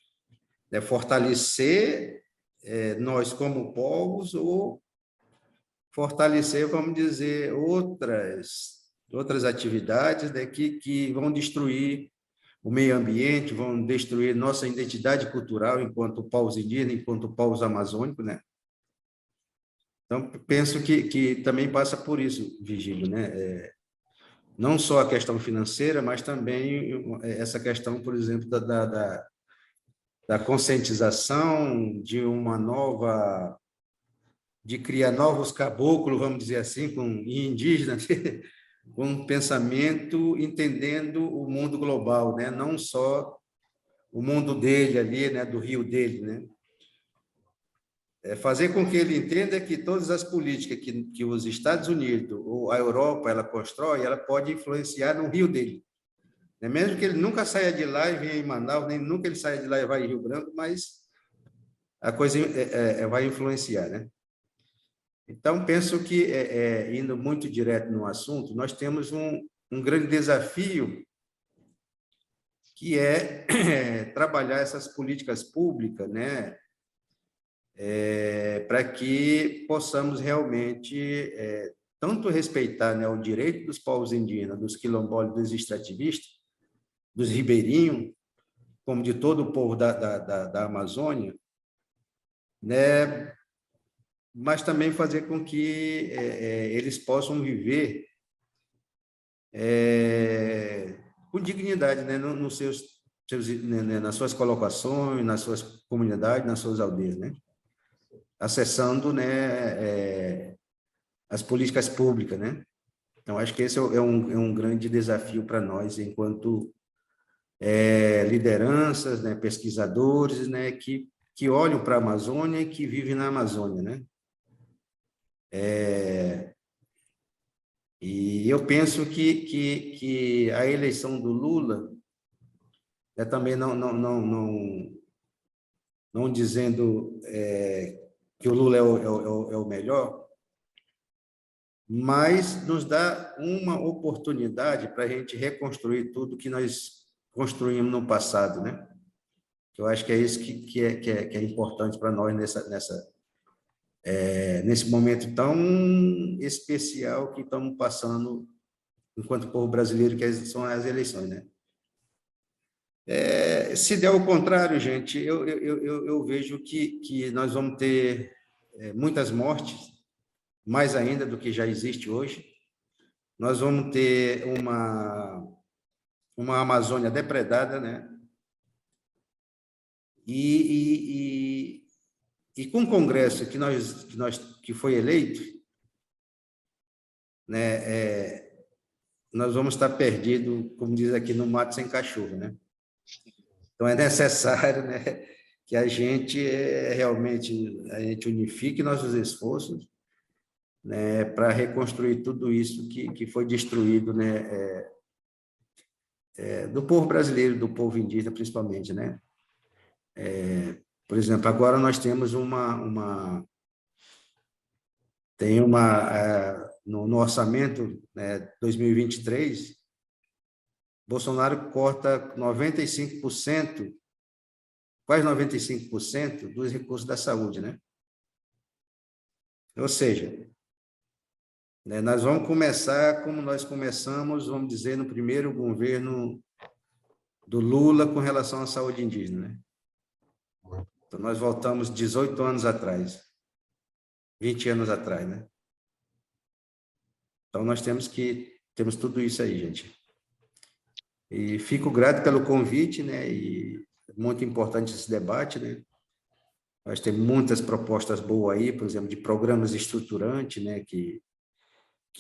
Speaker 5: fortalecer nós como povos ou fortalecer, vamos dizer, outras atividades, né, que vão destruir o meio ambiente, vão destruir nossa identidade cultural enquanto povos indígenas, enquanto povos amazônicos, né? Então, penso que também passa por isso, Vigílio, né? Não só a questão financeira, mas também essa questão, por exemplo, da conscientização, de criar novos caboclos, vamos dizer assim, e indígenas, com um pensamento entendendo o mundo global, né? Não só o mundo dele ali, né? Do rio dele, né? Fazer com que ele entenda que todas as políticas que os Estados Unidos ou a Europa ela constrói, ela pode influenciar no rio dele. Mesmo que ele nunca saia de lá e venha em Manaus, nem nunca ele saia de lá e vá em Rio Branco, mas a coisa vai influenciar, né? Então, penso que, indo muito direto no assunto, nós temos um grande desafio, que é trabalhar essas políticas públicas, né? Para que possamos realmente tanto respeitar, né, o direito dos povos indígenas, dos quilombolas, dos extrativistas, dos ribeirinhos, como de todo o povo da Amazônia, né? Mas também fazer com que eles possam viver com dignidade, né? Nos né, nas suas colocações, nas suas comunidades, nas suas aldeias, né? Acessando, né, as políticas públicas, né? Então, acho que esse é um grande desafio para nós, enquanto lideranças, né, pesquisadores, né, que olham para a Amazônia e que vivem na Amazônia, né? E eu penso que a eleição do Lula também não dizendo que o Lula é o melhor, mas nos dá uma oportunidade para a gente reconstruir tudo que nós construímos no passado, né? Eu acho que é isso que é importante para nós nesse momento tão especial que estamos passando enquanto povo brasileiro, que são as eleições, né? Se der o contrário, gente, eu vejo que nós vamos ter muitas mortes, mais ainda do que já existe hoje. Nós vamos ter uma Amazônia depredada, né? E com o Congresso que foi eleito, né? Nós vamos estar perdidos, como diz aqui, no mato sem cachorro, né? Então, é necessário, né, que a gente realmente unifique nossos esforços, né, para reconstruir tudo isso que foi destruído, né, do povo brasileiro, do povo indígena, principalmente, né? Por exemplo, agora nós temos no orçamento, né, 2023, Bolsonaro corta 95%, quase 95% dos recursos da saúde, né? Ou seja, né, nós vamos começar como nós começamos, vamos dizer, no primeiro governo do Lula com relação à saúde indígena, né? Então, nós voltamos 18 anos atrás, 20 anos atrás, né? Então, nós temos tudo isso aí, gente. E fico grato pelo convite, né? E muito importante esse debate, né? Nós temos muitas propostas boas aí, por exemplo, de programas estruturantes, né? Que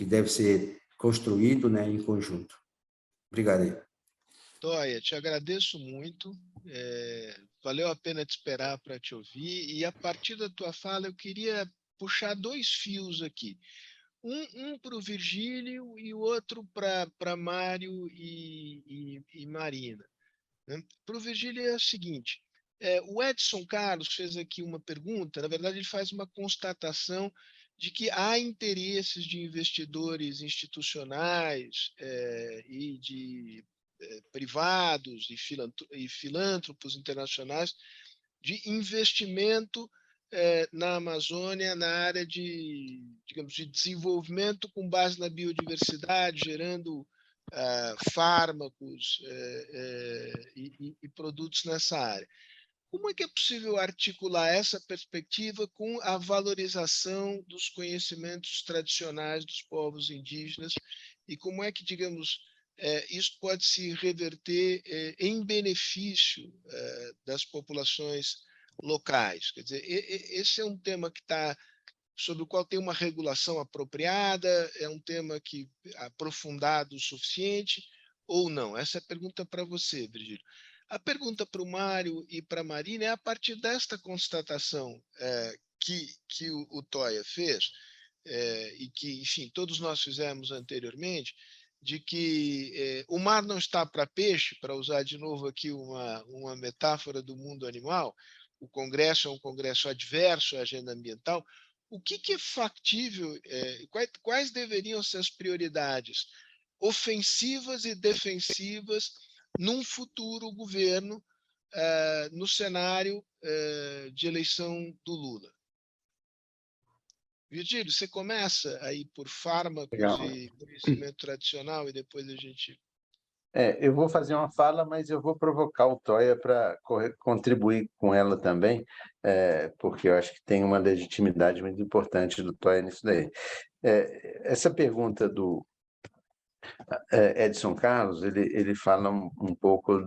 Speaker 5: deve ser construído, né? Em conjunto. Obrigado aí.
Speaker 1: Toia, te agradeço muito. Valeu a pena te esperar para te ouvir. E a partir da tua fala, eu queria puxar dois fios aqui. Um para o Virgílio e o outro para Mário e Marina. Né? Para o Virgílio é o seguinte: o Edson Carlos fez aqui uma pergunta, na verdade, ele faz uma constatação de que há interesses de investidores institucionais e de privados e filântropos internacionais de investimento na Amazônia, na área digamos, de desenvolvimento com base na biodiversidade, gerando fármacos e produtos nessa área. Como é que é possível articular essa perspectiva com a valorização dos conhecimentos tradicionais dos povos indígenas e como é que, digamos, isso pode se reverter em benefício das populações locais. Quer dizer, esse é um tema que sobre o qual tem uma regulação apropriada, é um tema que aprofundado o suficiente ou não? Essa é a pergunta para você, Virgílio. A pergunta para o Mário e para a Marina é a partir desta constatação que o Toia fez, e que, enfim, todos nós fizemos anteriormente, de que o mar não está para peixe, para usar de novo aqui uma metáfora do mundo animal. O Congresso é um Congresso adverso à agenda ambiental. O que é factível, quais deveriam ser as prioridades ofensivas e defensivas num futuro governo no cenário de eleição do Lula? Virgílio, você começa aí por fármacos
Speaker 2: Legal.
Speaker 1: e conhecimento tradicional e depois a gente...
Speaker 2: Eu vou fazer uma fala, mas eu vou provocar o Toia para contribuir com ela também, porque eu acho que tem uma legitimidade muito importante do Toia nisso daí. Essa pergunta do Edson Carlos, ele fala um pouco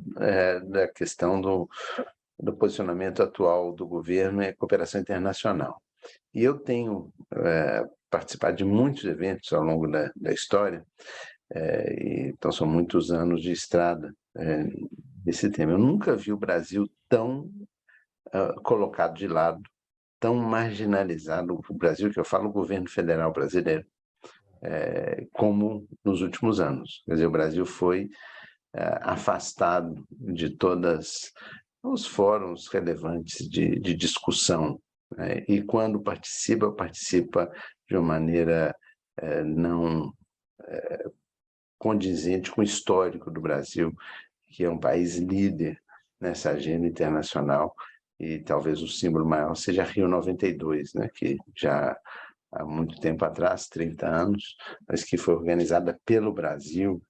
Speaker 2: da questão do posicionamento atual do governo em cooperação internacional. E eu tenho participado de muitos eventos ao longo da história, então são muitos anos de estrada nesse tema. Eu nunca vi o Brasil tão colocado de lado, tão marginalizado, o Brasil, que eu falo o governo federal brasileiro, como nos últimos anos. Quer dizer, o Brasil foi afastado de todos os fóruns relevantes de discussão, e quando participa de uma maneira não condizente com o histórico do Brasil, que é um país líder nessa agenda internacional, e talvez o símbolo maior seja Rio 92, que já há muito tempo atrás, 30 anos, mas que foi organizada pelo Brasil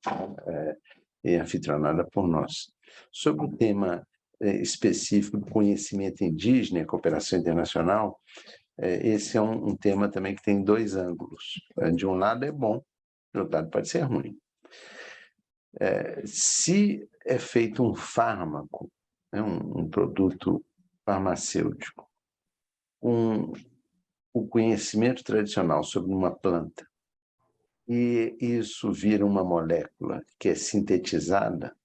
Speaker 2: e anfitrionada por nós. Sobre o tema específico do conhecimento indígena e cooperação internacional, esse é um tema também que tem dois ângulos. De um lado é bom, do outro lado pode ser ruim. Se é feito um fármaco, um produto farmacêutico, o conhecimento tradicional sobre uma planta, e isso vira uma molécula que é sintetizada,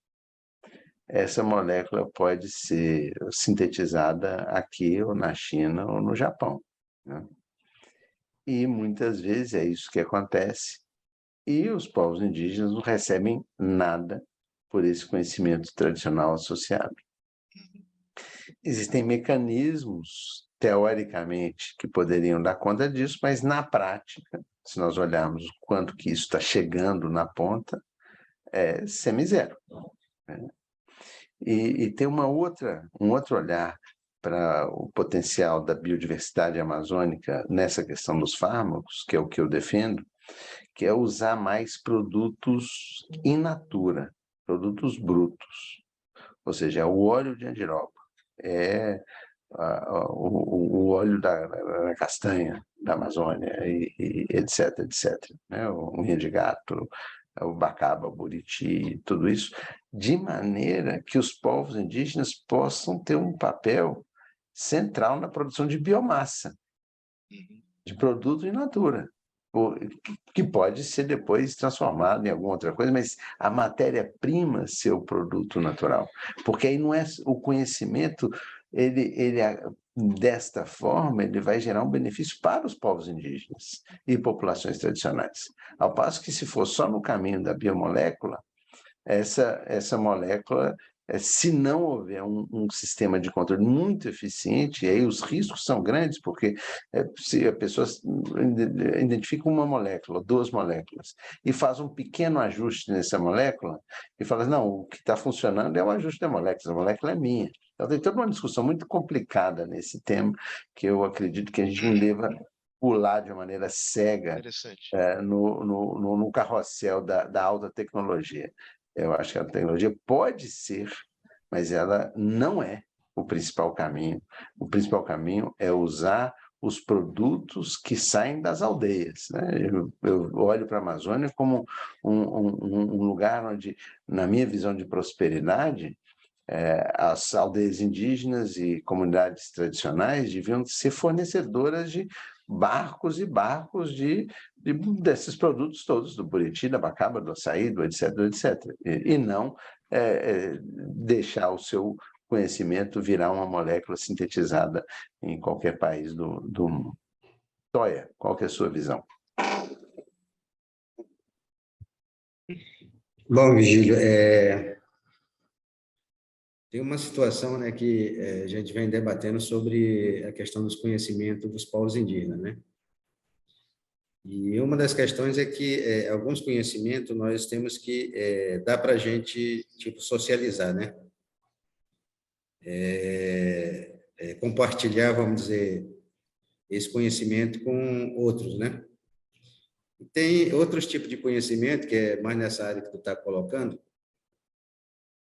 Speaker 2: essa molécula pode ser sintetizada aqui, ou na China, ou no Japão. E muitas vezes é isso que acontece, e os povos indígenas não recebem nada por esse conhecimento tradicional associado. Existem mecanismos, teoricamente, que poderiam dar conta disso, mas na prática, se nós olharmos o quanto que isso está chegando na ponta, é semi-zero. E tem um outro olhar para o potencial da biodiversidade amazônica nessa questão dos fármacos, que é o que eu defendo, que é usar mais produtos in natura, produtos brutos, ou seja, o óleo de andiroba, o óleo da castanha da Amazônia, e etc, etc. O unha de gato, o bacaba, o buriti, tudo isso, de maneira que os povos indígenas possam ter um papel central na produção de biomassa, de produto in natura, que pode ser depois transformado em alguma outra coisa, mas a matéria-prima ser o produto natural. Porque aí não é o conhecimento, desta forma, ele vai gerar um benefício para os povos indígenas e populações tradicionais. Ao passo que, se for só no caminho da biomolécula, essa molécula, se não houver um sistema de controle muito eficiente, aí os riscos são grandes, porque se a pessoa identifica uma molécula, duas moléculas, e faz um pequeno ajuste nessa molécula, e fala, não, o que está funcionando é o ajuste da molécula, a molécula é minha. Então tem toda uma discussão muito complicada nesse tema, que eu acredito que a gente não deva pular de uma maneira cega no carrossel da alta tecnologia. Eu acho que a tecnologia pode ser, mas ela não é o principal caminho. O principal caminho é usar os produtos que saem das aldeias, né? Eu olho para a Amazônia como um lugar onde, na minha visão de prosperidade, as aldeias indígenas e comunidades tradicionais deviam ser fornecedoras de barcos e barcos desses produtos todos, do buriti, da abacaba, do açaí, do etc, etc. E não deixar o seu conhecimento virar uma molécula sintetizada em qualquer país do mundo. Toia, qual que é a sua visão?
Speaker 5: Bom, Vigílio, tem uma situação, né, que a gente vem debatendo sobre a questão dos conhecimentos dos povos indígenas, né? E uma das questões é que alguns conhecimentos nós temos que dar para a gente, tipo, socializar, né? Compartilhar, vamos dizer, esse conhecimento com outros, né? E tem outros tipos de conhecimento, que é mais nessa área que tu está colocando,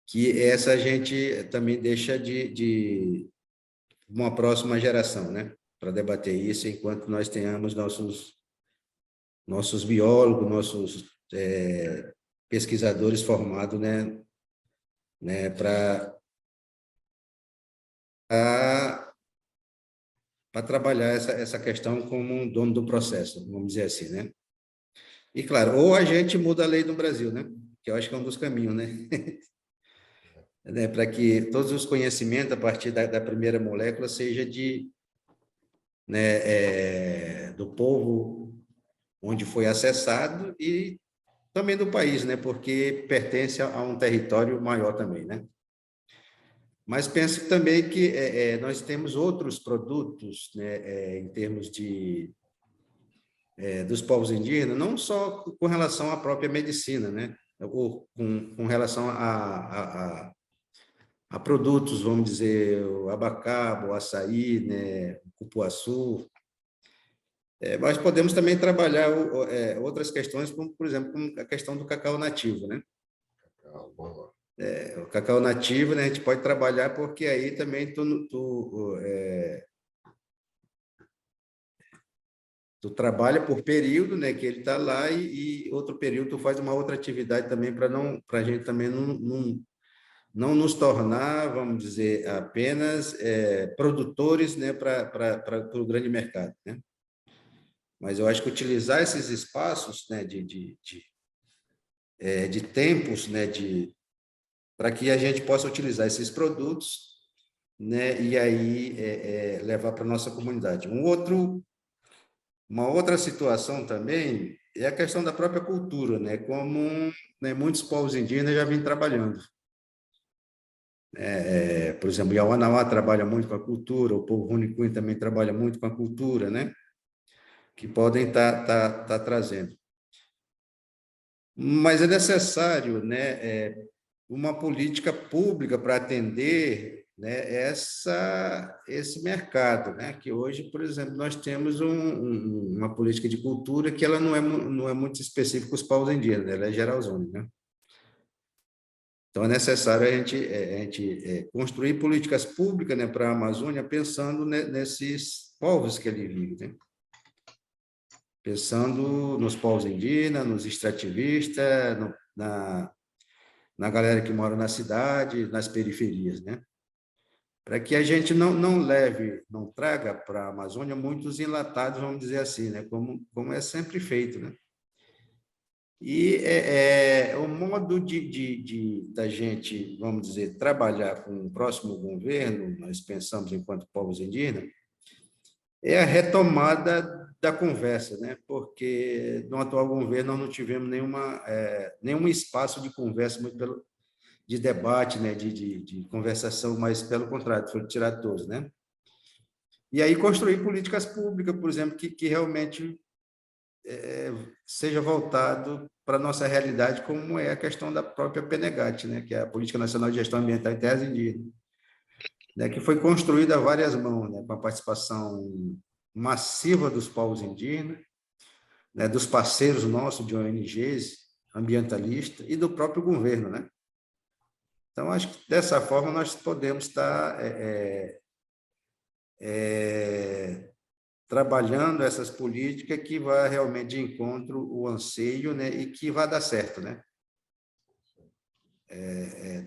Speaker 5: que essa gente também deixa de uma próxima geração, né? Para debater isso enquanto nós tenhamos nossos biólogos, nossos pesquisadores formados, né, para trabalhar essa questão como um dono do processo, vamos dizer assim, né? E, claro, ou a gente muda a lei do Brasil, né? Que eu acho que é um dos caminhos, né? Para que todos os conhecimentos, a partir da primeira molécula, seja do povo onde foi acessado e também do país, né? Porque pertence a um território maior também, né? Mas penso também que nós temos outros produtos, né, em termos dos povos indígenas, não só com relação à própria medicina, né? Ou com relação a produtos, vamos dizer, o abacate, o açaí, né, o cupuaçu. Mas podemos também trabalhar outras questões, como, por exemplo, como a questão do cacau nativo, né? O cacau nativo, né, a gente pode trabalhar porque aí também tu trabalha por período, né, que ele está lá e outro período tu faz uma outra atividade também para a gente também não nos tornar, vamos dizer, apenas produtores, né, para o grande mercado, né? Mas eu acho que utilizar esses espaços, né, de tempos, né, para que a gente possa utilizar esses produtos, né, e aí levar para a nossa comunidade. Uma outra situação também é a questão da própria cultura, né, como né, muitos povos indígenas já vêm trabalhando. Por exemplo, o Yawanawá trabalha muito com a cultura, o povo Runicuim também trabalha muito com a cultura, né, que podem estar trazendo. Mas é necessário, né, uma política pública para atender, né, esse mercado, né, que hoje, por exemplo, nós temos uma política de cultura que ela não é muito específica para os povos indígenas, ela é geralzona, né? Então, é necessário a gente construir políticas públicas, né, para a Amazônia, pensando nesses povos que ali vivem, né? Pensando nos povos indígenas, nos extrativistas, na galera que mora na cidade, nas periferias, né? Para que a gente não traga para a Amazônia muitos enlatados, vamos dizer assim, né? Como é sempre feito, né? E o modo da gente, vamos dizer, trabalhar com o próximo governo, nós pensamos enquanto povos indígenas, é a retomada da conversa, né? Porque no atual governo nós não tivemos nenhum espaço de conversa de debate, né? de conversação, mas pelo contrário, foi tirar todos, né? E aí construir políticas públicas, por exemplo, que realmente seja voltado para a nossa realidade, como é a questão da própria PNGAT, né? Que é a Política Nacional de Gestão Ambiental em Terras Indígenas, né? Que foi construída a várias mãos, né? Com a participação massiva dos povos indígenas, né? Dos parceiros nossos de ONGs ambientalistas e do próprio governo, né? Então, acho que dessa forma nós podemos estar trabalhando essas políticas que vá realmente de encontro o anseio, né, e que vai dar certo, né?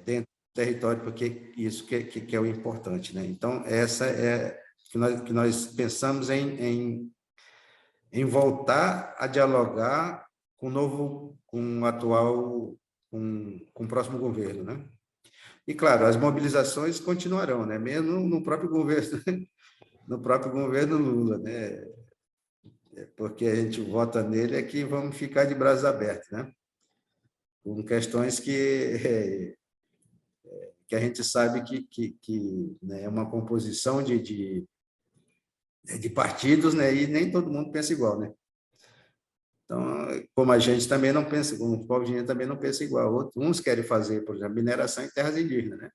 Speaker 5: Dentro do território, porque isso que é o importante, né? Então, essa é que nós pensamos em voltar a dialogar com com o atual, com o próximo governo, né? E, claro, as mobilizações continuarão, né? Mesmo no próprio governo, no próprio governo Lula, né? Porque a gente vota nele é que vamos ficar de braços abertos, né? Com questões que a gente sabe que né, é uma composição de partidos, né? E nem todo mundo pensa igual, né? Então, como a gente também não pensa, como o povo indígena também não pensa igual. Uns querem fazer, por exemplo, mineração em terras indígenas, né?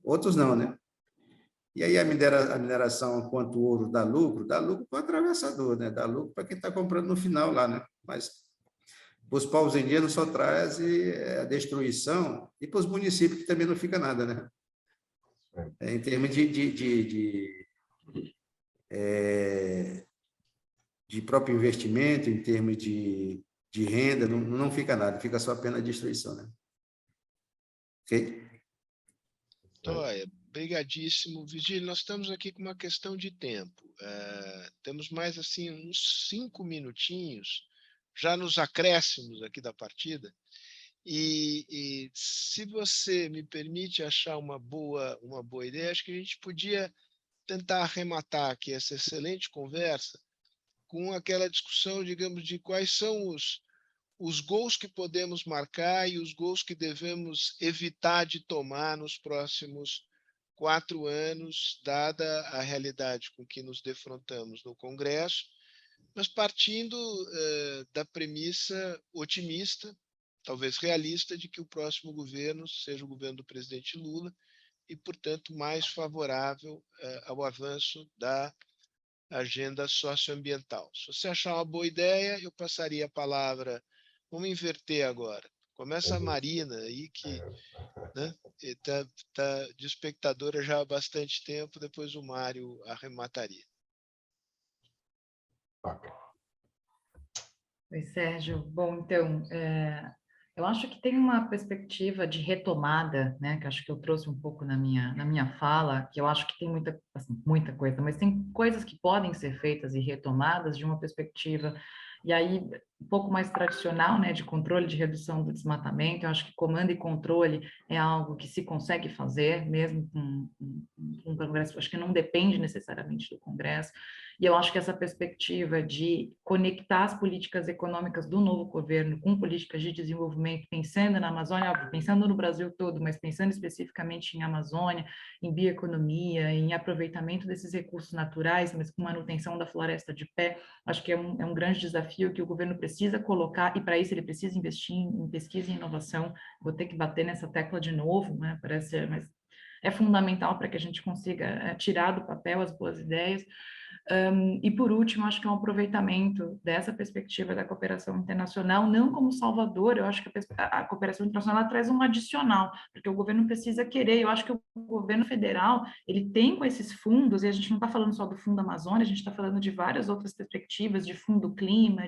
Speaker 5: Outros não, né? E aí a mineração, quanto o ouro dá lucro para o atravessador, né? Dá lucro para quem está comprando no final lá, né? Mas para os povos indígenas só traz a destruição, e para os municípios que também não fica nada, né? Em termos de próprio investimento, em termos de renda, não fica nada, fica só apenas destruição, né? Ok?
Speaker 1: Joia, brigadíssimo. Vigílio, nós estamos aqui com uma questão de tempo. Temos mais assim uns 5 minutinhos, já nos acréscimos aqui da partida. E se você me permite achar uma boa ideia, acho que a gente podia tentar arrematar aqui essa excelente conversa com aquela discussão, digamos, de quais são os gols que podemos marcar e os gols que devemos evitar de tomar nos próximos 4 anos, dada a realidade com que nos defrontamos no Congresso, mas partindo da premissa otimista, talvez realista, de que o próximo governo seja o governo do presidente Lula e, portanto, mais favorável ao avanço da agenda socioambiental. Se você achar uma boa ideia, eu passaria a palavra. Vamos inverter agora. Começa a Marina aí, que está de espectadora já há bastante tempo, depois o Mário arremataria.
Speaker 4: Oi, Sérgio. Bom, então, eu acho que tem uma perspectiva de retomada, né, que acho que eu trouxe um pouco na minha fala, que eu acho que tem muita coisa, mas tem coisas que podem ser feitas e retomadas de uma perspectiva, e aí, um pouco mais tradicional, né, de controle de redução do desmatamento. Eu acho que comando e controle é algo que se consegue fazer, mesmo com um Congresso, acho que não depende necessariamente do Congresso. E eu acho que essa perspectiva de conectar as políticas econômicas do novo governo com políticas de desenvolvimento, pensando na Amazônia, óbvio, pensando no Brasil todo, mas pensando especificamente em Amazônia, em bioeconomia, em aproveitamento desses recursos naturais, mas com manutenção da floresta de pé, acho que é um grande desafio que o governo precisa colocar, e para isso ele precisa investir em pesquisa e inovação. Vou ter que bater nessa tecla de novo, né? Mas é fundamental para que a gente consiga tirar do papel as boas ideias. E, por último, acho que é um aproveitamento dessa perspectiva da cooperação internacional, não como salvador. Eu acho que a cooperação internacional traz um adicional, porque o governo precisa querer. Eu acho que o governo federal, ele tem com esses fundos, e a gente não está falando só do Fundo Amazônia, a gente está falando de várias outras perspectivas, de Fundo Clima,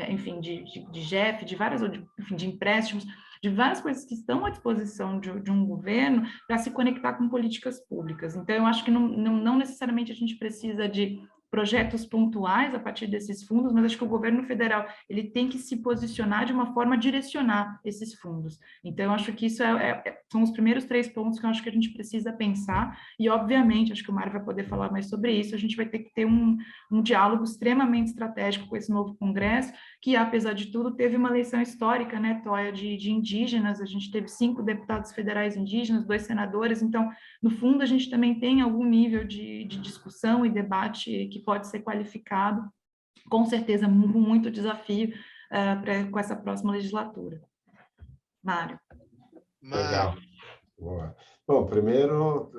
Speaker 4: enfim, de GEF, de várias, enfim, de empréstimos, de várias coisas que estão à disposição de um governo para se conectar com políticas públicas. Então, eu acho que não necessariamente a gente precisa de projetos pontuais a partir desses fundos, mas acho que o governo federal ele tem que se posicionar de uma forma a direcionar esses fundos. Então, eu acho que isso são os primeiros 3 pontos que eu acho que a gente precisa pensar, e, obviamente, acho que o Mário vai poder falar mais sobre isso, a gente vai ter que ter um diálogo extremamente estratégico com esse novo Congresso, que, apesar de tudo, teve uma eleição histórica, né, Toia, de indígenas. A gente teve 5 deputados federais indígenas, 2 senadores. Então, no fundo, a gente também tem algum nível de discussão e debate que pode ser qualificado, com certeza, muito desafio com essa próxima legislatura. Mário.
Speaker 3: Legal. Boa. Bom, primeiro,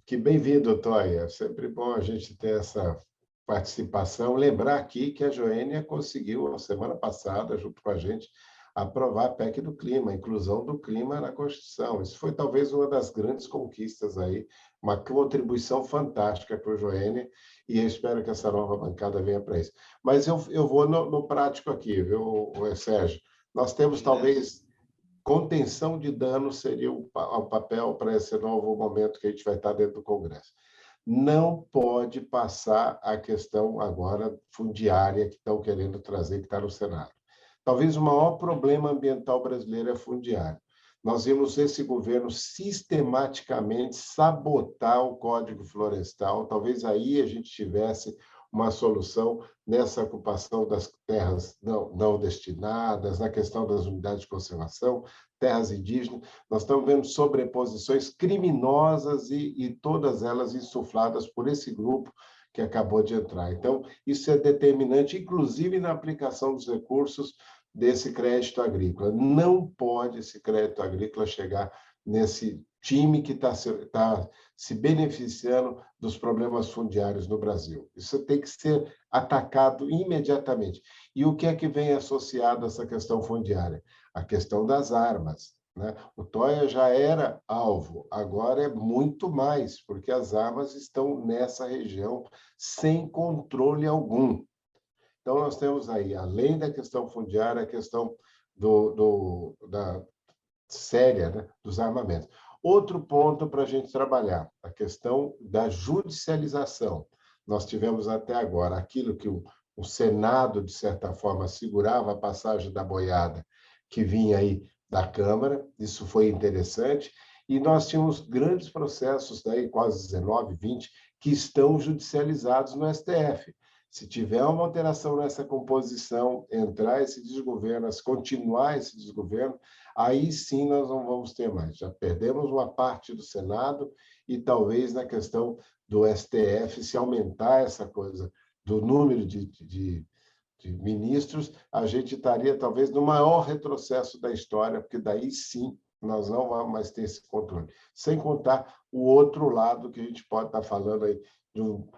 Speaker 3: que bem-vindo, Toia. É sempre bom a gente ter essa participação. Lembrar aqui que a Joênia conseguiu, a semana passada, junto com a gente, aprovar a PEC do clima, a inclusão do clima na Constituição. Isso foi talvez uma das grandes conquistas aí, uma contribuição fantástica para o Joênia, e eu espero que essa nova bancada venha para isso. Mas eu vou no prático aqui, viu, Sérgio? Nós temos talvez contenção de danos seria o papel para esse novo momento que a gente vai estar dentro do Congresso. Não pode passar a questão agora fundiária que estão querendo trazer, que está no Senado. Talvez o maior problema ambiental brasileiro é fundiário. Nós vimos esse governo sistematicamente sabotar o Código Florestal. Talvez aí a gente tivesse uma solução nessa ocupação das terras não destinadas, na questão das unidades de conservação, terras indígenas. Nós estamos vendo sobreposições criminosas e todas elas insufladas por esse grupo que acabou de entrar. Então, isso é determinante, inclusive na aplicação dos recursos desse crédito agrícola. Não pode esse crédito agrícola chegar nesse time que está se beneficiando dos problemas fundiários no Brasil. Isso tem que ser atacado imediatamente. E o que é que vem associado a essa questão fundiária? A questão das armas, né? O Toia já era alvo, agora é muito mais, porque as armas estão nessa região sem controle algum. Então, nós temos aí, além da questão fundiária, a questão da séria, né, dos armamentos. Outro ponto para a gente trabalhar, a questão da judicialização. Nós tivemos até agora aquilo que o Senado, de certa forma, segurava a passagem da boiada que vinha aí da Câmara, isso foi interessante, e nós tínhamos grandes processos, daí quase 19, 20, que estão judicializados no STF. Se tiver uma alteração nessa composição, entrar esse desgoverno, continuar esse desgoverno, aí sim nós não vamos ter mais. Já perdemos uma parte do Senado e talvez na questão do STF, se aumentar essa coisa do número de ministros, a gente estaria talvez no maior retrocesso da história, porque daí sim nós não vamos mais ter esse controle. Sem contar o outro lado que a gente pode estar falando aí,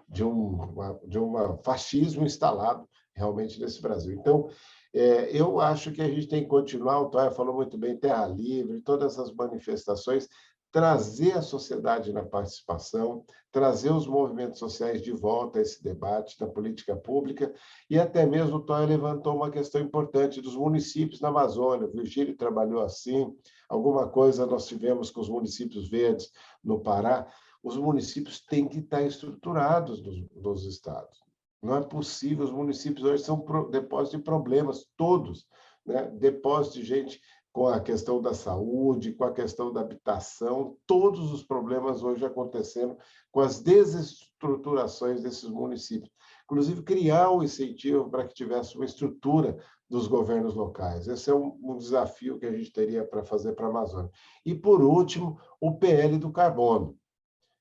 Speaker 3: de um fascismo instalado realmente nesse Brasil. Então, eu acho que a gente tem que continuar, o Toia falou muito bem, Terra Livre, todas essas manifestações, trazer a sociedade na participação, trazer os movimentos sociais de volta a esse debate da política pública, e até mesmo o Toia levantou uma questão importante dos municípios na Amazônia, o Virgílio trabalhou assim, alguma coisa nós tivemos com os municípios verdes no Pará. Os municípios têm que estar estruturados nos estados. Não é possível, os municípios hoje são depósitos de problemas, todos, né? Depósitos de gente com a questão da saúde, com a questão da habitação, todos os problemas hoje acontecendo com as desestruturações desses municípios. Inclusive, criar um incentivo para que tivesse uma estrutura dos governos locais. Esse é um desafio que a gente teria para fazer para a Amazônia. E, por último, o PL do carbono,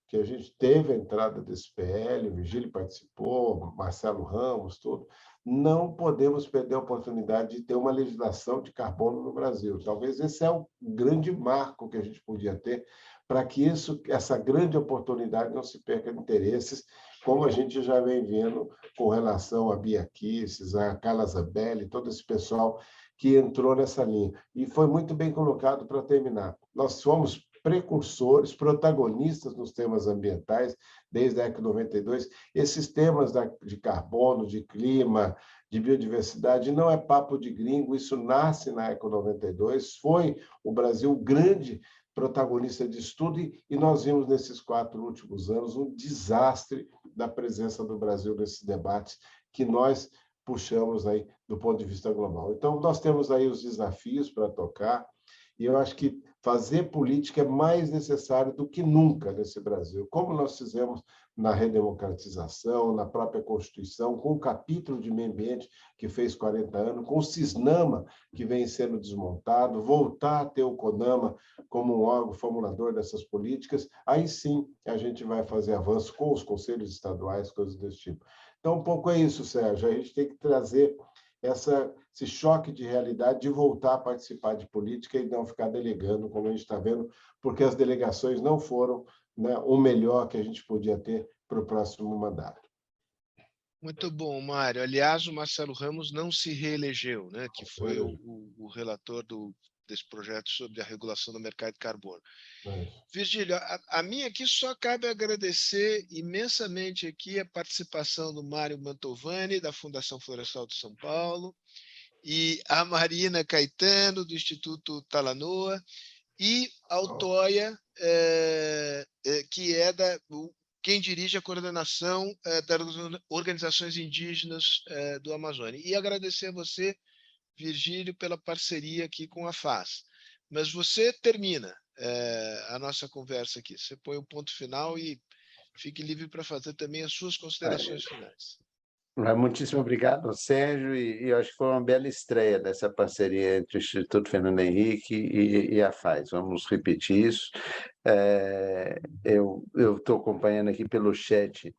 Speaker 3: que a gente teve a entrada desse PL, o Virgílio participou, Marcelo Ramos, tudo. Não podemos perder a oportunidade de ter uma legislação de carbono no Brasil. Talvez esse é o grande marco que a gente podia ter para que essa grande oportunidade não se perca de interesses, como a gente já vem vendo com relação a Bia Kicis, a Carla Zambelli, todo esse pessoal que entrou nessa linha. E foi muito bem colocado para terminar. Nós fomos precursores, protagonistas nos temas ambientais, desde a ECO 92. Esses temas de carbono, de clima, de biodiversidade, não é papo de gringo, isso nasce na ECO 92, foi o Brasil grande protagonista de estudo, e nós vimos nesses 4 últimos anos um desastre da presença do Brasil nesses debates que nós puxamos aí do ponto de vista global. Então, nós temos aí os desafios para tocar, e eu acho que fazer política é mais necessário do que nunca nesse Brasil, como nós fizemos na redemocratização, na própria Constituição, com o capítulo de meio ambiente que fez 40 anos, com o CISNAMA, que vem sendo desmontado, voltar a ter o CONAMA como um órgão formulador dessas políticas, aí sim a gente vai fazer avanço com os conselhos estaduais, coisas desse tipo. Então, um pouco é isso, Sérgio, a gente tem que trazer esse choque de realidade, de voltar a participar de política e não ficar delegando, como a gente está vendo, porque as delegações não foram, né, o melhor que a gente podia ter para o próximo mandato.
Speaker 1: Muito bom, Mário. Aliás, o Marcelo Ramos não se reelegeu, né? Que foi o relator desse projeto sobre a regulação do mercado de carbono. Virgílio, a mim aqui só cabe agradecer imensamente aqui a participação do Mário Mantovani, da Fundação Florestal de São Paulo, e a Marina Caetano, do Instituto Talanoa, e ao Toia, que é quem dirige a coordenação das organizações indígenas do Amazônia. E agradecer a você, Virgílio, pela parceria aqui com a FAS. Mas você termina a nossa conversa aqui. Você põe o ponto final e fique livre para fazer também as suas considerações finais.
Speaker 2: Muitíssimo obrigado, Sérgio, e eu acho que foi uma bela estreia dessa parceria entre o Instituto Fernando Henrique e a FAS. Vamos repetir isso. Eu estou acompanhando aqui pelo chat.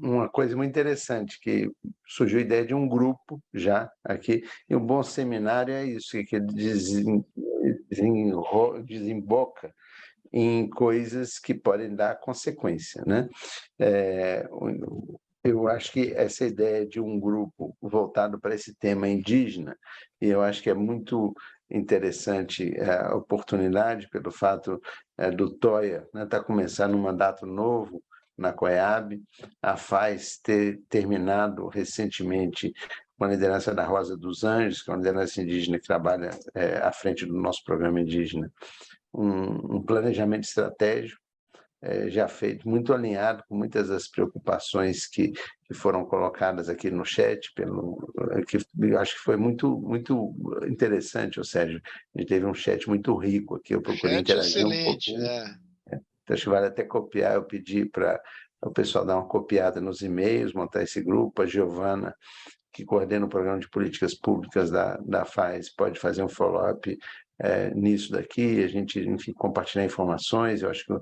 Speaker 2: Uma coisa muito interessante, que surgiu a ideia de um grupo já aqui, e um bom seminário é isso, que desemboca em coisas que podem dar consequência, né? Eu acho que essa ideia de um grupo voltado para esse tema indígena, e eu acho que é muito interessante a oportunidade pelo fato do Toia estar começando um mandato novo na COEAB, a FAS ter terminado recentemente com a liderança da Rosa dos Anjos, que é uma liderança indígena que trabalha à frente do nosso programa indígena, um planejamento estratégico já feito, muito alinhado com muitas das preocupações que foram colocadas aqui no chat, que eu acho que foi muito interessante, Sérgio. A gente teve um chat muito rico aqui, eu procurei interagir um pouquinho. Então, acho que vale até copiar, eu pedi para o pessoal dar uma copiada nos e-mails, montar esse grupo, a Giovana, que coordena o programa de políticas públicas da FAS, pode fazer um follow-up nisso daqui, a gente, enfim, compartilhar informações. Eu acho que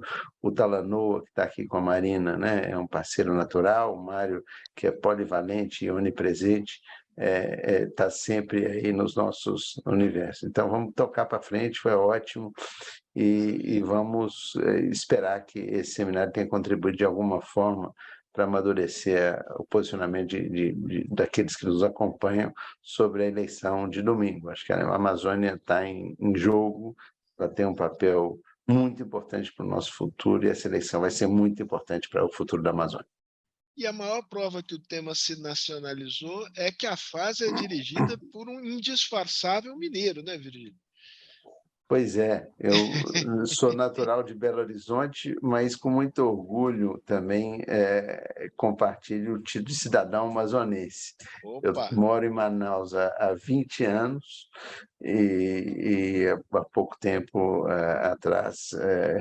Speaker 2: o Talanoa, que está aqui com a Marina, né, é um parceiro natural, o Mário, que é polivalente e onipresente, está sempre aí nos nossos universos. Então, vamos tocar para frente, foi ótimo, e vamos esperar que esse seminário tenha contribuído de alguma forma para amadurecer o posicionamento daqueles que nos acompanham sobre a eleição de domingo. Acho que a Amazônia está em jogo, ela tem um papel muito importante para o nosso futuro, e essa eleição vai ser muito importante para o futuro da Amazônia.
Speaker 1: E a maior prova que o tema se nacionalizou é que a FAS é dirigida por um indisfarçável mineiro, né, Virgílio?
Speaker 2: Pois é, eu sou natural de Belo Horizonte, mas com muito orgulho também compartilho o título de cidadão amazonense.
Speaker 1: Opa.
Speaker 2: Eu moro em Manaus há 20 anos e há pouco tempo atrás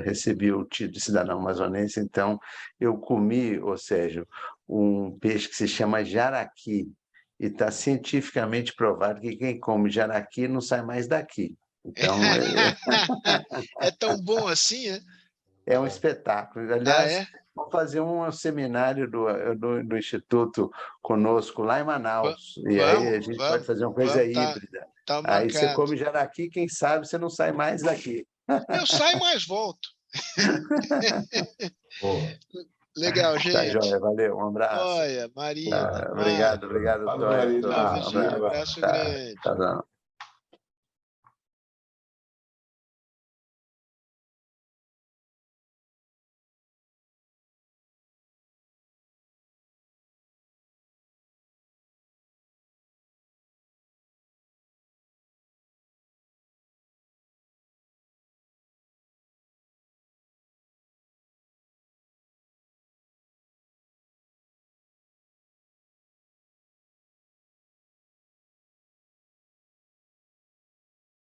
Speaker 2: recebi o título de cidadão amazonense, então eu comi, ou seja, um peixe que se chama jaraqui, e está cientificamente provado que quem come jaraqui não sai mais daqui. Então,
Speaker 1: é tão bom assim, é?
Speaker 2: É um espetáculo. Aliás, vamos fazer um seminário do Instituto conosco lá em Manaus. E aí a gente pode fazer uma coisa híbrida.
Speaker 1: Tá
Speaker 2: aí você
Speaker 1: marcado.
Speaker 2: come jaraqui, quem sabe você não sai mais daqui.
Speaker 1: Eu saio, mas volto. Legal, gente.
Speaker 2: Tá, joia, valeu, um abraço.
Speaker 1: Olha, Marina,
Speaker 2: obrigado,
Speaker 3: Fala,
Speaker 2: Toia.
Speaker 3: Marina.
Speaker 1: Tchau, Virgílio. Abraço grande.
Speaker 2: Tá.